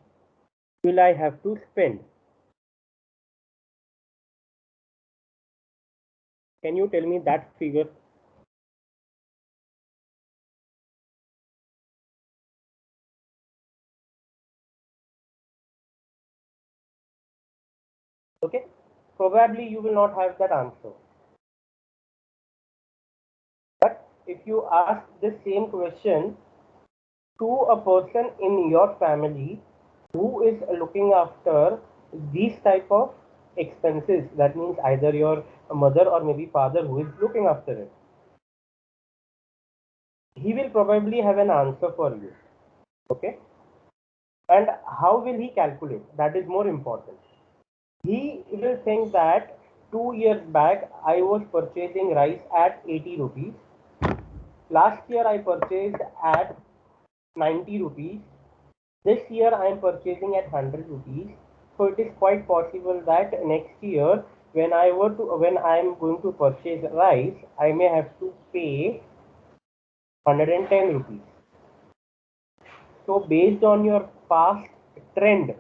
will I have to spend? Can you tell me that figure? Okay, probably you will not have that answer. But if you ask the same question to a person in your family who is looking after these type of expenses, that means either your mother or maybe father who is looking after it, he will probably have an answer for you. Okay, and how will he calculate? That is more important. He will think that 2 years back I was purchasing rice at 80 rupees. Last year I purchased at 90 rupees. This year I am purchasing at 100 rupees. So it is quite possible that next year when I am going to purchase rice, I may have to pay 110 rupees. So based on your past trend,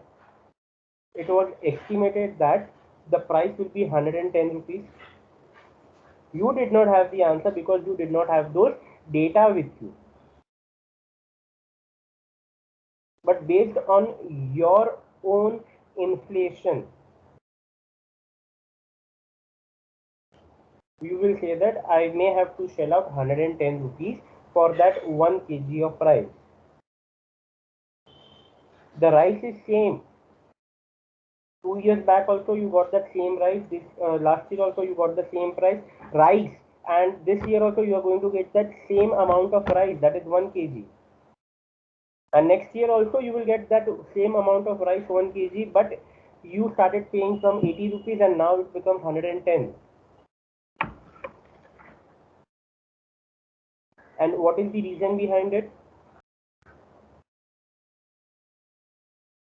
it was estimated that the price will be 110 rupees. You did not have the answer because you did not have those data with you. But based on your own inflation, you will say that I may have to shell out 110 rupees for that 1 kg of rice. The rice is same. 2 years back also you got that same rice. This last year also you got the same rice, and this year also you are going to get that same amount of rice, that is 1 kg. And next year also you will get that same amount of rice, 1 kg, but you started paying from 80 rupees and now it becomes 110. And what is the reason behind it?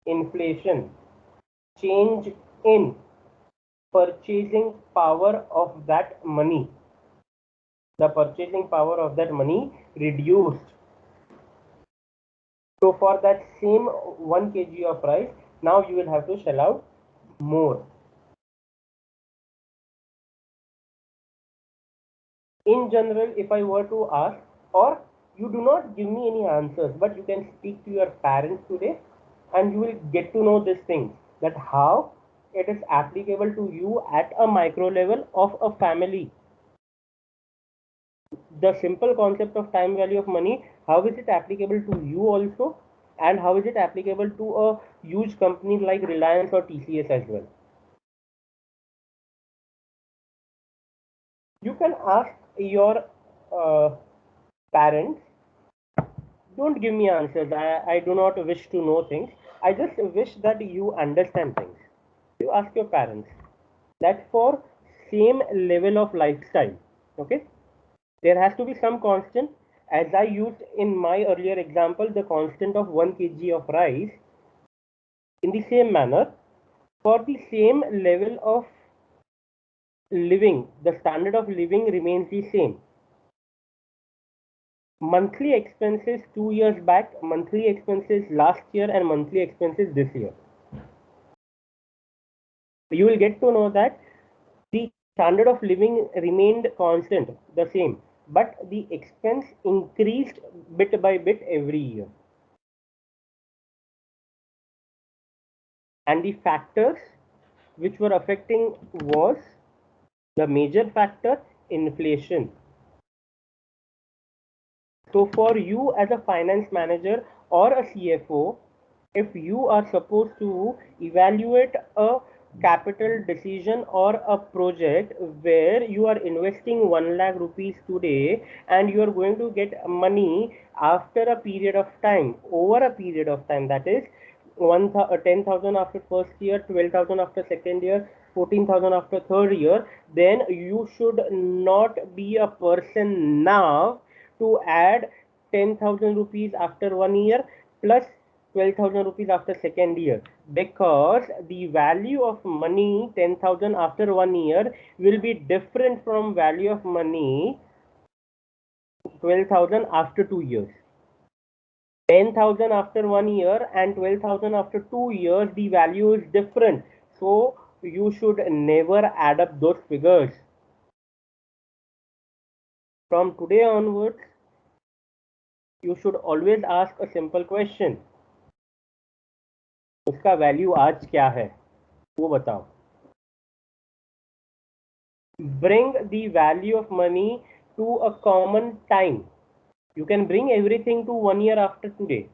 Inflation. Change in purchasing power of that money. The purchasing power of that money reduced. So for that same 1 kg of rice, now you will have to shell out more. In general, if I were to ask, or you do not give me any answers, but you can speak to your parents today and you will get to know this thing, that how it is applicable to you at a micro level of a family. The simple concept of time value of money, how is it applicable to you also, and how is it applicable to a huge company like Reliance or TCS as well. You can ask your parents. Don't give me answers. I do not wish to know things. I just wish that you understand things. You ask your parents. That's for same level of lifestyle. Okay? There has to be some constant. As I used in my earlier example, the constant of 1 kg of rice. In the same manner, for the same level of living, the standard of living remains the same. Monthly expenses 2 years back, monthly expenses last year, and monthly expenses this year. You will get to know that the standard of living remained constant, the same, but the expense increased bit by bit every year. And the factors which were affecting was the major factor, inflation. So for you as a finance manager or a CFO, if you are supposed to evaluate a capital decision or a project where you are investing 1 lakh rupees today and you are going to get money after a period of time, over a period of time, that is 10,000 after first year, 12,000 after second year, 14,000 after third year, then you should not be a person now to add 10,000 rupees after 1 year plus 12,000 rupees after second year, because the value of money 10,000 after 1 year will be different from value of money 12,000 after 2 years. 10,000 after 1 year and 12,000 after 2 years, the value is different. So you should never add up those figures. From today onwards, you should always ask a simple question. उसका value आज क्या है वो बताओ. Bring the value of money to a common time. You can bring everything to 1 year after today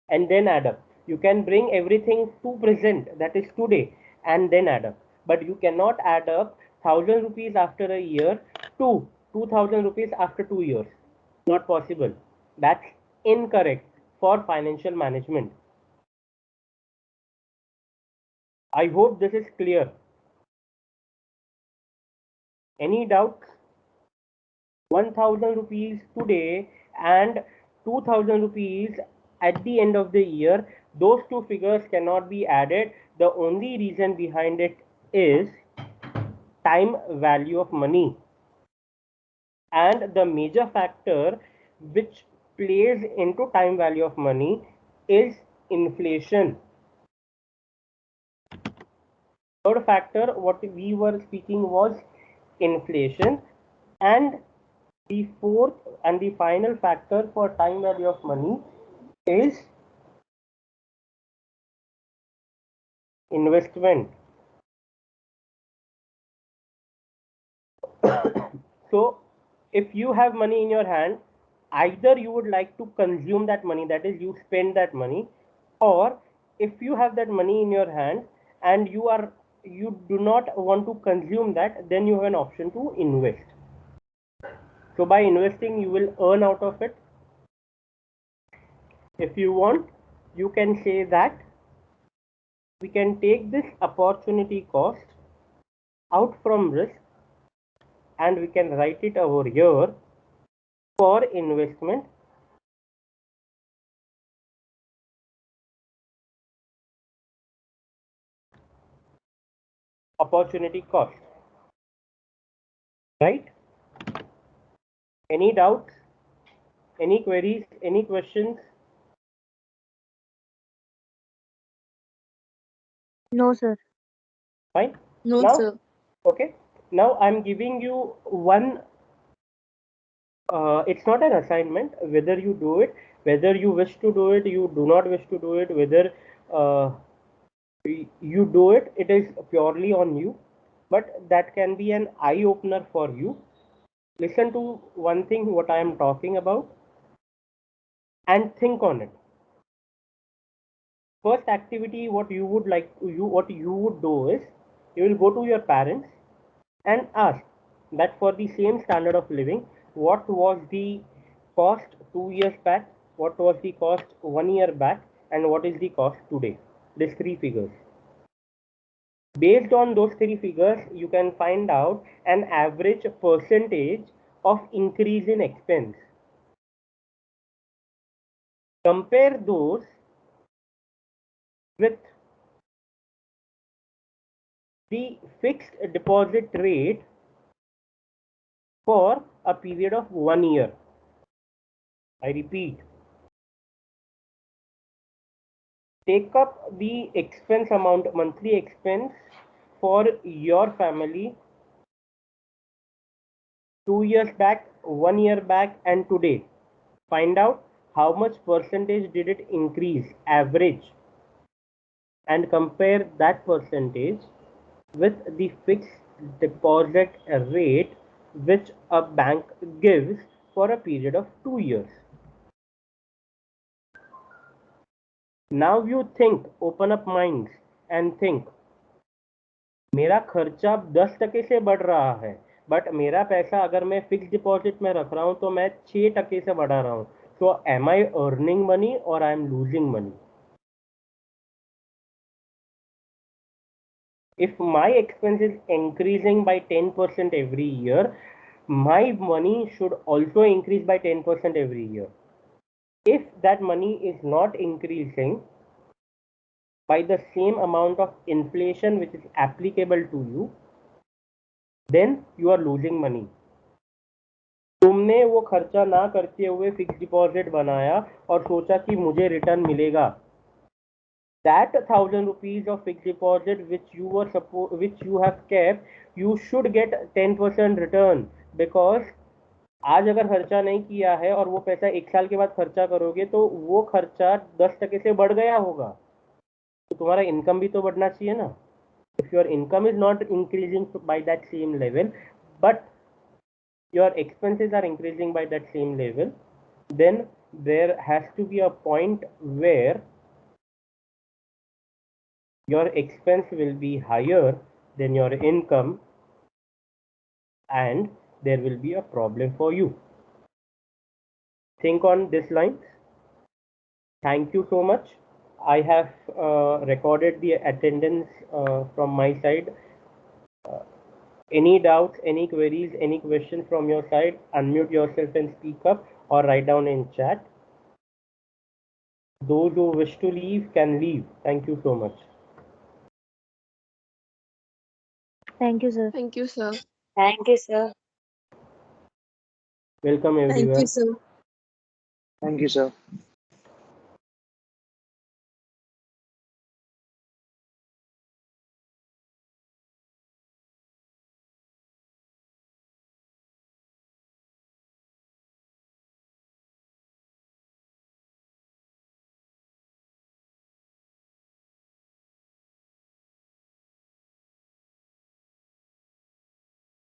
and then add up. You can bring everything to present, that is today, and then add up. But you cannot add up 1,000 rupees after a year to 2,000 rupees after 2 years. Not possible. That's incorrect for financial management. I hope this is clear. Any doubts? 1,000 rupees today and 2,000 rupees at the end of the year, those two figures cannot be added. The only reason behind it is time value of money. And the major factor which plays into time value of money is inflation. Third factor, what we were speaking was inflation, and the fourth and the final factor for time value of money is investment. So if you have money in your hand, either you would like to consume that money, that is you spend that money, or if you have that money in your hand and you do not want to consume that, then you have an option to invest. So by investing you will earn out of it. If you want, you can say that we can take this opportunity cost out from risk and we can write it over here for investment. Opportunity cost, right? Any doubts, any queries, any questions? No, sir. Fine. No, Now, sir. okay, now I'm giving you one, it's not an assignment, whether you do it, whether you wish to do it, you do not wish to do it, whether you do it, it is purely on you, but that can be an eye opener for you. Listen to one thing what I am talking about and think on it. First activity what you would do is you will go to your parents and ask that for the same standard of living, what was the cost 2 years back, what was the cost 1 year back, and what is the cost today. These three figures. Based on those three figures, you can find out an average percentage of increase in expense. Compare those with the fixed deposit rate for a period of 1 year. I repeat, take up the expense amount, monthly expense for your family 2 years back, 1 year back, and today. Find out how much percentage did it increase, average, and compare that percentage with the fixed deposit rate which a bank gives for a period of 2 years. Now you think, open up minds and think. मेरा खर्चा 10% से बढ़ रहा है, but मेरा पैसा अगर मैं फिक्स डिपॉजिट में रख रहा हूं तो मैं 6% से बढ़ा रहा हूं. So am I earning money or I am losing money? If my expense is increasing by 10% every year, my money should also increase by 10% every year. If that money is not increasing by the same amount of inflation which is applicable to you, then you are losing money. तुमने वो खर्चा ना करते हुए fix deposit बनाया और सोचा कि मुझे रिटर्न मिलेगा. That 1,000 rupees of fixed deposit which you have kept, you should get 10% return, because आज अगर खर्चा नहीं किया है और वो पैसा 1 साल के बाद खर्चा करोगे तो वो खर्चा 10% से बढ़ गया होगा. तो तुम्हारा इनकम भी तो बढ़ना चाहिए ना. If your income is not increasing by that same level, but your expenses are increasing by that same level, then there has to be a point where your expense will be higher than your income and there will be a problem for you. Think on this line. Thank you so much. I have recorded the attendance from my side. Any doubts, any queries, any questions from your side, unmute yourself and speak up or write down in chat. Those who wish to leave can leave. Thank you so much. Thank you, sir. Thank you, sir. Thank you, sir. Welcome everyone. Thank you, sir. Thank you, sir.